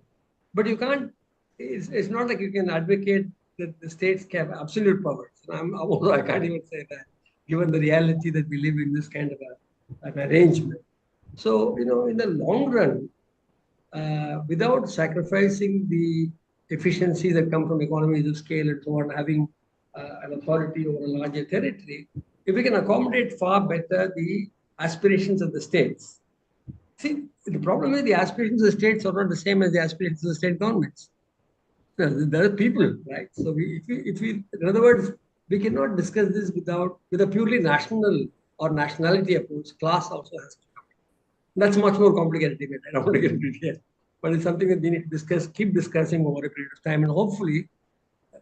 But you can't, it's not like you can advocate that the states have absolute powers. Although I can't even say that, given the reality that we live in this kind of an arrangement. So, in the long run, without sacrificing the efficiencies that come from economies of scale and so on, having an authority over a larger territory, if we can accommodate far better the aspirations of the states. See, the problem is the aspirations of the states are not the same as the aspirations of the state governments. There are people, right? So if we, in other words, we cannot discuss this with a purely national or nationality approach. Class also has to come. That's much more complicated debate. I don't want to get into it here. But it's something that we need to discuss, keep discussing over a period of time. And hopefully,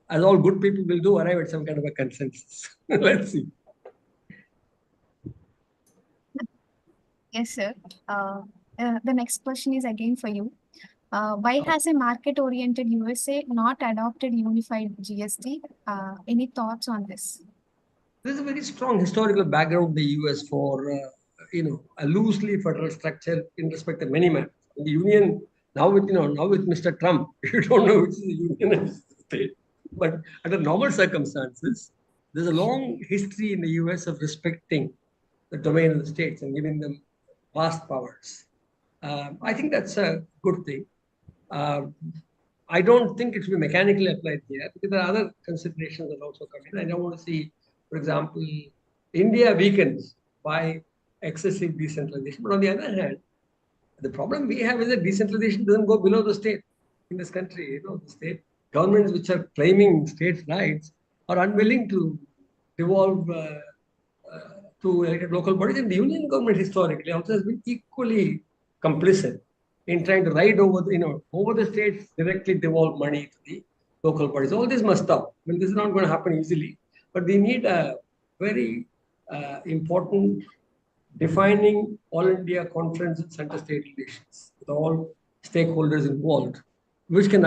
as all good people will do, arrive at some kind of a consensus. Let's see. Yes, sir. The next question is again for you. Why has a market-oriented USA not adopted unified GST? Any thoughts on this? There's a very strong historical background in the US for, a loosely federal structure in respect of many matters. The union, now with Mr. Trump, you don't know which is the union and the state. But under normal circumstances, there's a long history in the US of respecting the domain of the states and giving them vast powers. I think that's a good thing. I don't think it should be mechanically applied here because there are other considerations that also come in. I don't want to see, for example, India weakens by excessive decentralization. But on the other hand, the problem we have is that decentralization doesn't go below the state in this country. The state governments which are claiming states' rights are unwilling to devolve to elected local bodies. And the union government historically also has been equally complicit in trying to ride over the states, directly devolve money to the local bodies. All this must stop. I mean, this is not going to happen easily, but we need a very important defining all India conference and center-state relations with all stakeholders involved, which can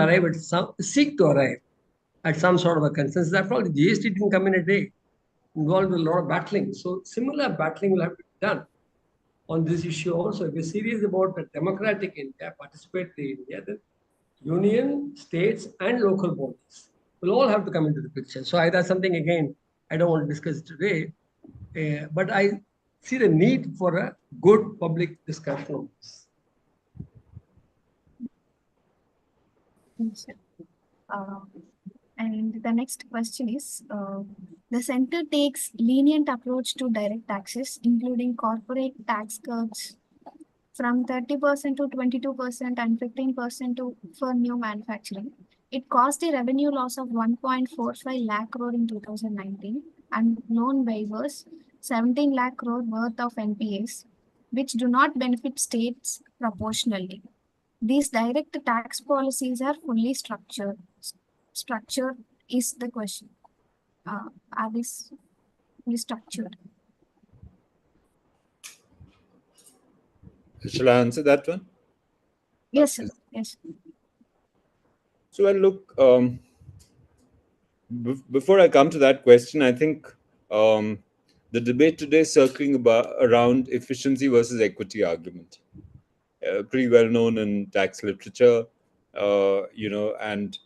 seek to arrive at some sort of a consensus. After all, the GST didn't come in a day, involved a lot of battling. So similar battling will have to be done on this issue also. If we're serious about a democratic India, participatory India, then union, states, and local bodies will all have to come into the picture. So that's something, again, I don't want to discuss today, but I see the need for a good public discussion on this. And the next question is, the center takes lenient approach to direct taxes, including corporate tax cuts from 30% to 22% and 15% for new manufacturing. It caused a revenue loss of 1.45 lakh crore in 2019 and loan waivers 17 lakh crore worth of NPAs, which do not benefit states proportionally. These direct tax policies are fully structured. Structure is the question. Are these fully structured? Shall I answer that one? Yes, sir. Yes. So, well, look, before I come to that question, I think the debate today is circling around efficiency versus equity argument. Pretty well known in tax literature, and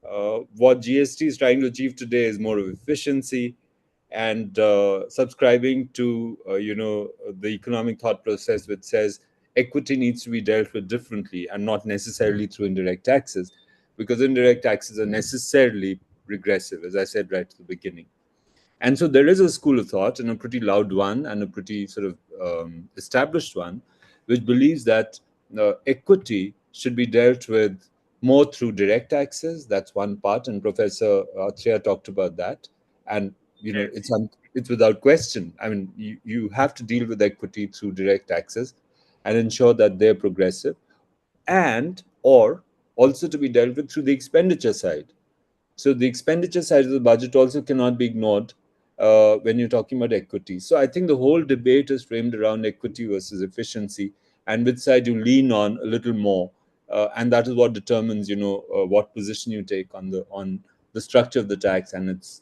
what GST is trying to achieve today is more of efficiency and subscribing to, the economic thought process which says equity needs to be dealt with differently and not necessarily through indirect taxes, because indirect taxes are necessarily regressive, as I said right at the beginning. And so there is a school of thought, and a pretty loud one and a pretty sort of established one, which believes that equity should be dealt with more through direct taxes. That's one part, and Professor Atreya talked about that. And it's without question. I mean, you have to deal with equity through direct taxes and ensure that they're progressive. and or also to be dealt with through the expenditure side. So the expenditure side of the budget also cannot be ignored when you're talking about equity. So I think the whole debate is framed around equity versus efficiency, and which side you lean on a little more, and that is what determines, what position you take on the structure of the tax and its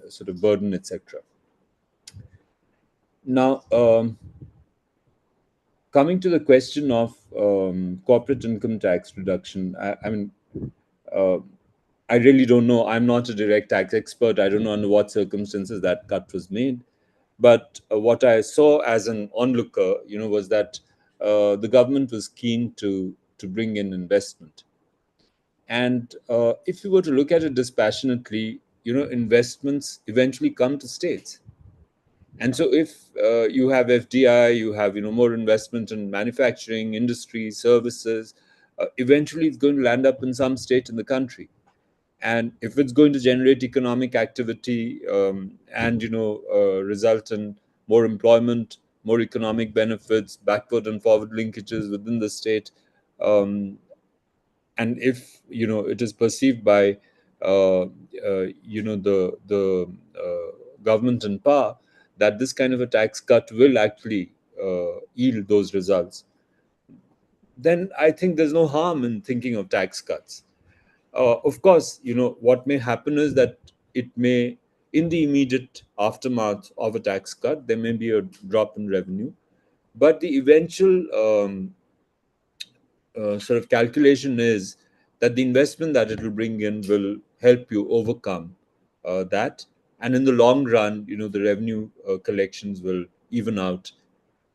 sort of burden, etc. Now, coming to the question of corporate income tax reduction, I mean, I really don't know. I'm not a direct tax expert. I don't know under what circumstances that cut was made. But what I saw as an onlooker, was that the government was keen to bring in investment. And if you were to look at it dispassionately, investments eventually come to states. And so if you have FDI, you have more investment in manufacturing, industry, services, eventually it's going to land up in some state in the country. And if it's going to generate economic activity and result in more employment, more economic benefits, backward and forward linkages within the state, and if it is perceived by the government in power that this kind of a tax cut will actually yield those results, then I think there's no harm in thinking of tax cuts. Of course, what may happen is that it may, in the immediate aftermath of a tax cut, there may be a drop in revenue, but the eventual sort of calculation is that the investment that it will bring in will help you overcome that, and in the long run, the revenue collections will even out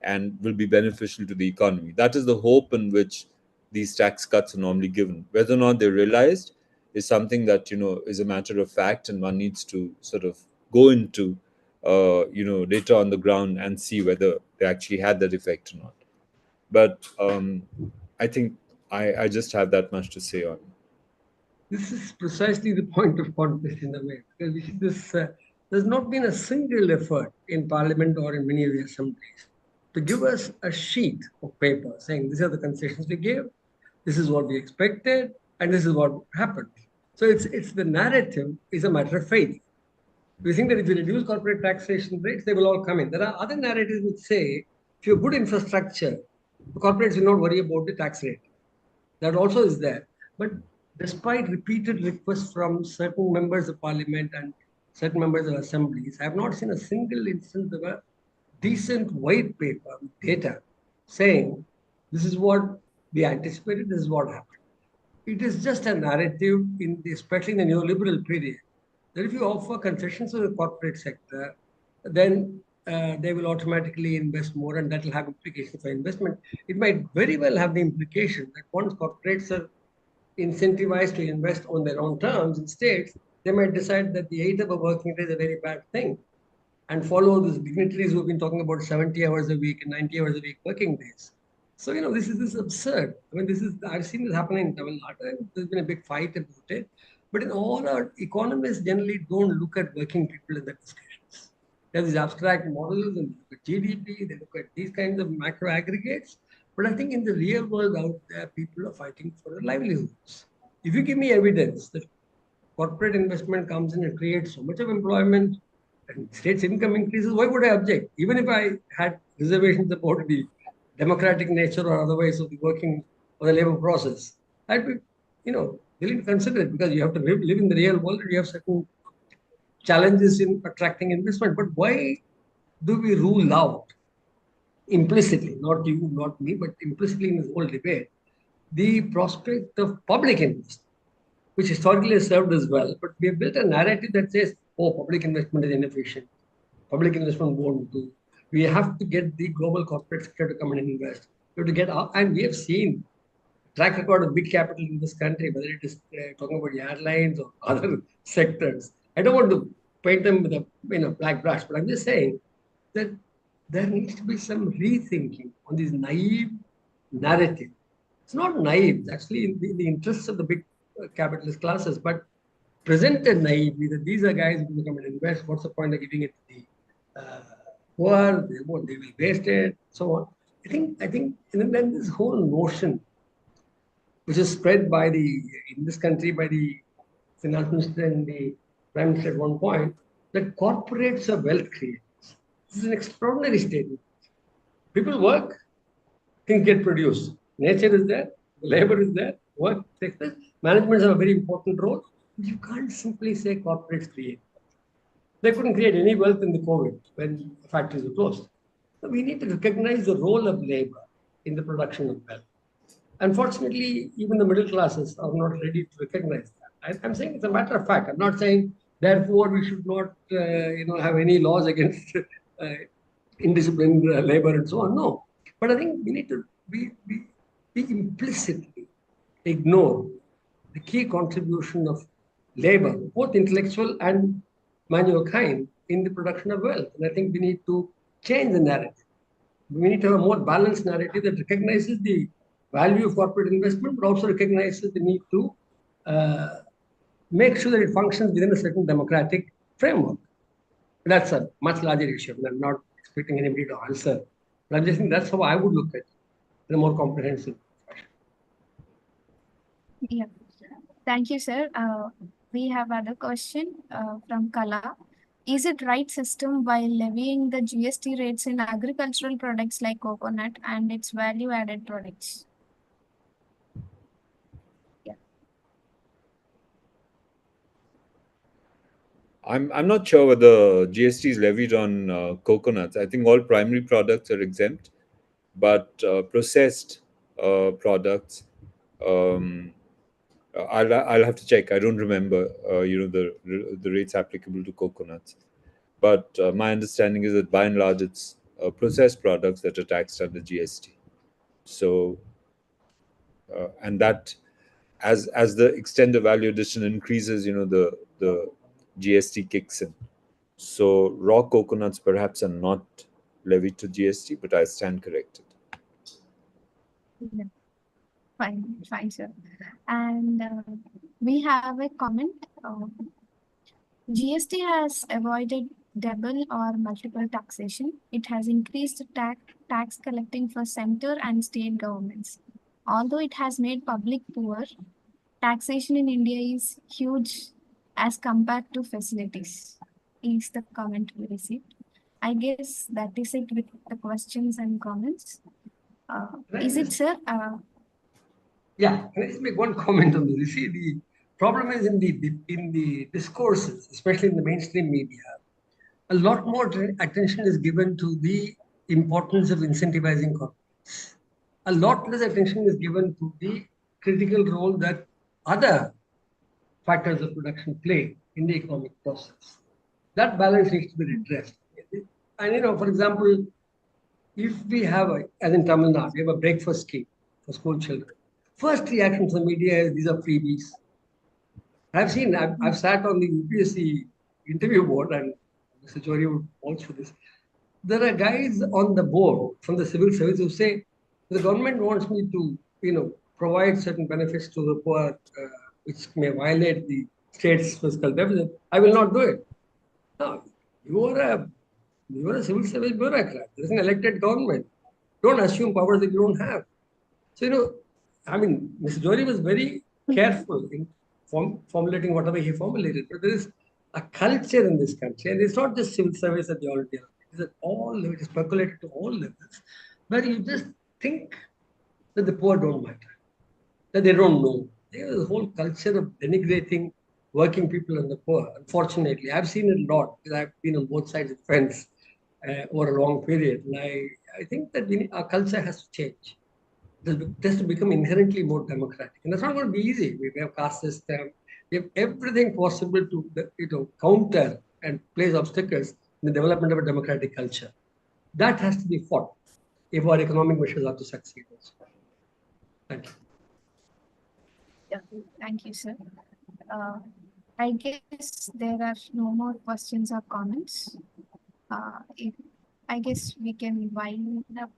and will be beneficial to the economy. That is the hope in which these tax cuts are normally given. Whether or not they're realized is something that is a matter of fact, and one needs to sort of go into data on the ground and see whether they actually had that effect or not. But I think I just have that much to say on it. This is precisely the point of conflict in a way, because you see this, there's not been a single effort in Parliament or in many of the assemblies to give us a sheet of paper saying these are the concessions we gave, this is what we expected, and this is what happened. So it's the narrative is a matter of faith. We think that if you reduce corporate taxation rates, they will all come in. There are other narratives which say if you have good infrastructure, the corporates will not worry about the tax rate. That also is there. But despite repeated requests from certain members of parliament and certain members of assemblies, I have not seen a single instance of a decent white paper with data saying this is what we anticipated, this is what happened. It is just a narrative, especially in the neoliberal period, that if you offer concessions to the corporate sector, then they will automatically invest more, and that will have implications for investment. It might very well have the implication that once corporates are incentivized to invest on their own terms in states, they might decide that the 8-hour working day is a very bad thing and follow these dignitaries who've been talking about 70 hours a week and 90 hours a week working days. So, this is absurd. I mean, I've seen this happen in Tamil Nadu. There's been a big fight about it. But in all our economists generally don't look at working people in their discussions. They have these abstract models and look at GDP, they look at these kinds of macro aggregates. But I think in the real world out there, people are fighting for their livelihoods. If you give me evidence that corporate investment comes in and creates so much of employment and state's income increases, why would I object? Even if I had reservations about the democratic nature or otherwise of the working or the labor process, I'd be, willing to consider it, because you have to live in the real world and you have certain challenges in attracting investment. But why do we rule out implicitly, not you, not me, but implicitly in this whole debate, the prospect of public investment, which historically has served us well, but we have built a narrative that says, oh, public investment is inefficient, public investment won't do. We have to get the global corporate sector to come and invest. We have to get up, and we have seen track record of big capital in this country, whether it is talking about airlines or other sectors. I don't want to paint them with a black brush, but I'm just saying that there needs to be some rethinking on this naive narrative. It's not naive, it's actually in the interests of the big capitalist classes, but presented naively that these are guys who will come and invest. What's the point of giving it to the poor? They will waste it, so on. I think, and then this whole notion which is spread by in this country by the finance minister and the prime minister at one point, that corporates are wealth creators. This is an extraordinary statement. People work, things get produced. Nature is there, labor is there, work takes place. Management has a very important role. You can't simply say corporates create. They couldn't create any wealth in the COVID when factories were closed. So we need to recognize the role of labor in the production of wealth. Unfortunately, even the middle classes are not ready to recognize that. I'm saying it's a matter of fact. I'm not saying, therefore, we should not have any laws against indisciplined labor and so on. No. But I think we need to we implicitly ignore the key contribution of labor, both intellectual and manual kind, in the production of wealth. And I think we need to change the narrative. We need to have a more balanced narrative that recognizes the value of corporate investment, but also recognizes the need to make sure that it functions within a certain democratic framework. That's a much larger issue. I'm not expecting anybody to answer, but I'm just saying that's how I would look at it in a more comprehensive fashion. Yeah. Thank you, sir. We have other question from Kala. Is it right system while levying the GST rates in agricultural products like coconut and its value-added products? Yeah. I'm not sure whether GST is levied on coconuts. I think all primary products are exempt, but processed products, I'll have to check. I don't remember, the rates applicable to coconuts. But my understanding is that by and large, it's processed products that are taxed under GST. So, and that, as the extent of value addition increases, the GST kicks in. So raw coconuts perhaps are not levied to GST, but I stand corrected. Yeah. Fine, sir. And we have a comment. GST has avoided double or multiple taxation. It has increased tax collecting for center and state governments. Although it has made public poor, taxation in India is huge as compared to facilities, is the comment we received. I guess that is it with the questions and comments. Is it, sir? Yeah, can I just make one comment on this? You see, the problem is in the discourses, especially in the mainstream media, a lot more attention is given to the importance of incentivizing corporates. A lot less attention is given to the critical role that other factors of production play in the economic process. That balance needs to be redressed. And for example, if we have, as in Tamil Nadu, we have a breakfast scheme for school children. First reaction from the media is these are freebies. I've sat on the UPSC interview board, and Mr. Johri would vouch for this. There are guys on the board from the civil service who say the government wants me to, provide certain benefits to the poor, which may violate the state's fiscal deficit. I will not do it. Now, you are a civil service bureaucrat. There is an elected government. Don't assume powers that you don't have. So, Mr. Johri was very careful in formulating whatever he formulated. But there is a culture in this country, and it's not just civil service at the all level. It is at all levels, it is percolated to all levels, where you just think that the poor don't matter, that they don't know. There is a whole culture of denigrating working people and the poor. Unfortunately, I've seen it a lot because I've been on both sides of the fence over a long period. And I think that our culture has to change. It has to become inherently more democratic. And that's not going to be easy. We have caste system. We have everything possible to counter and place obstacles in the development of a democratic culture. That has to be fought if our economic measures are to succeed also. Thank you. Yeah, thank you, sir. I guess there are no more questions or comments. I guess we can wind up.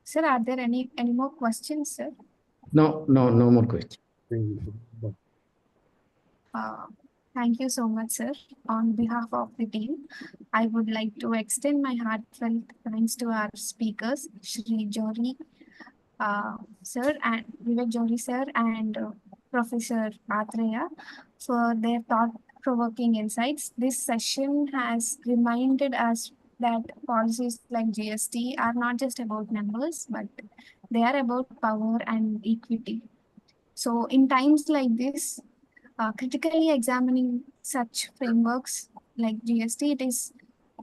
Sir, are there any more questions, sir? No more questions. Thank you so much, sir. On behalf of the team, I would like to extend my heartfelt thanks to our speakers, Shri Johri, sir and Vivek Johri sir and Professor Atrea for their thought-provoking insights. This session has reminded us that policies like GST are not just about numbers, but they are about power and equity. So in times like this, critically examining such frameworks like GST, it is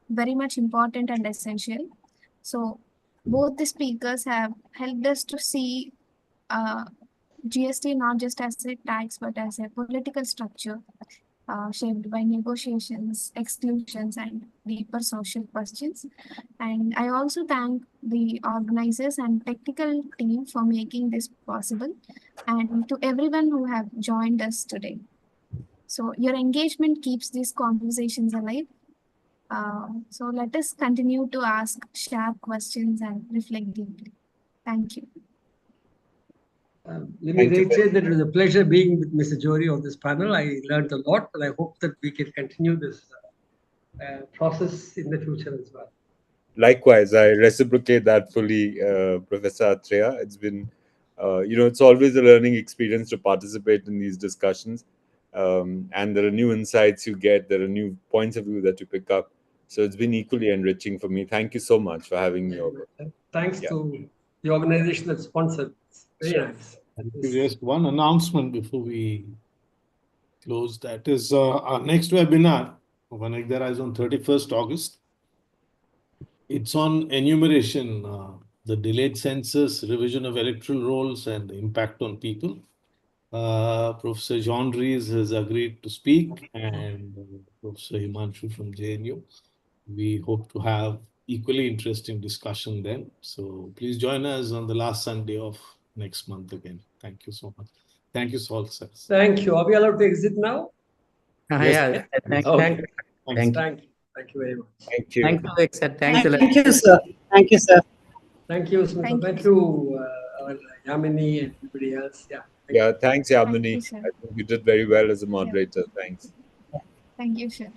very much important and essential. So both the speakers have helped us to see GST not just as a tax but as a political structure shaped by negotiations, exclusions, and deeper social questions. And I also thank the organizers and technical team for making this possible, and to everyone who have joined us today. So your engagement keeps these conversations alive. So let us continue to ask sharp questions and reflect deeply. Thank you. Let me reiterate that it was a pleasure being with Mr. Johri on this panel. I learned a lot, and I hope that we can continue this process in the future as well. Likewise, I reciprocate that fully, Professor Atreya. It's been, it's always a learning experience to participate in these discussions. And there are new insights you get, there are new points of view that you pick up. So it's been equally enriching for me. Thank you so much for having me over. Thanks to the organization that sponsored this. Very nice. Just one announcement before we close. That is our next webinar of Anekdhara is on 31st August. It's on enumeration, the delayed census, revision of electoral rolls, and the impact on people. Professor Johri has agreed to speak, and Professor Himanshu from JNU. We hope to have equally interesting discussion then. So please join us on the last Sunday of next month again. Thank you so much. Thank you, all, sir. Thank you. Are we allowed to exit now? Yeah. Thank you. Thank you very much. Thank you. Thank you, Vivek sir. Thanks a lot. Thank you, sir. Thank you, sir. Thank you, Smita. Thank you, Yamini and everybody else. Yeah, thanks, Yamini. Thank you, sir. I think you did very well as a moderator. Thanks. Thank you, sir.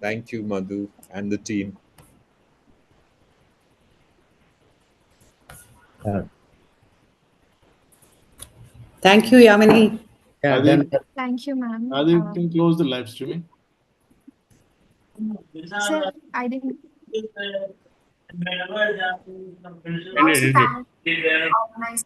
Thank you, Madhu, and the team. Thank you, Yamini. Yeah, Adi- done. Thank you, ma'am. Adi, can close the live streaming. Sir, I didn't. Whenever Also thank organizers.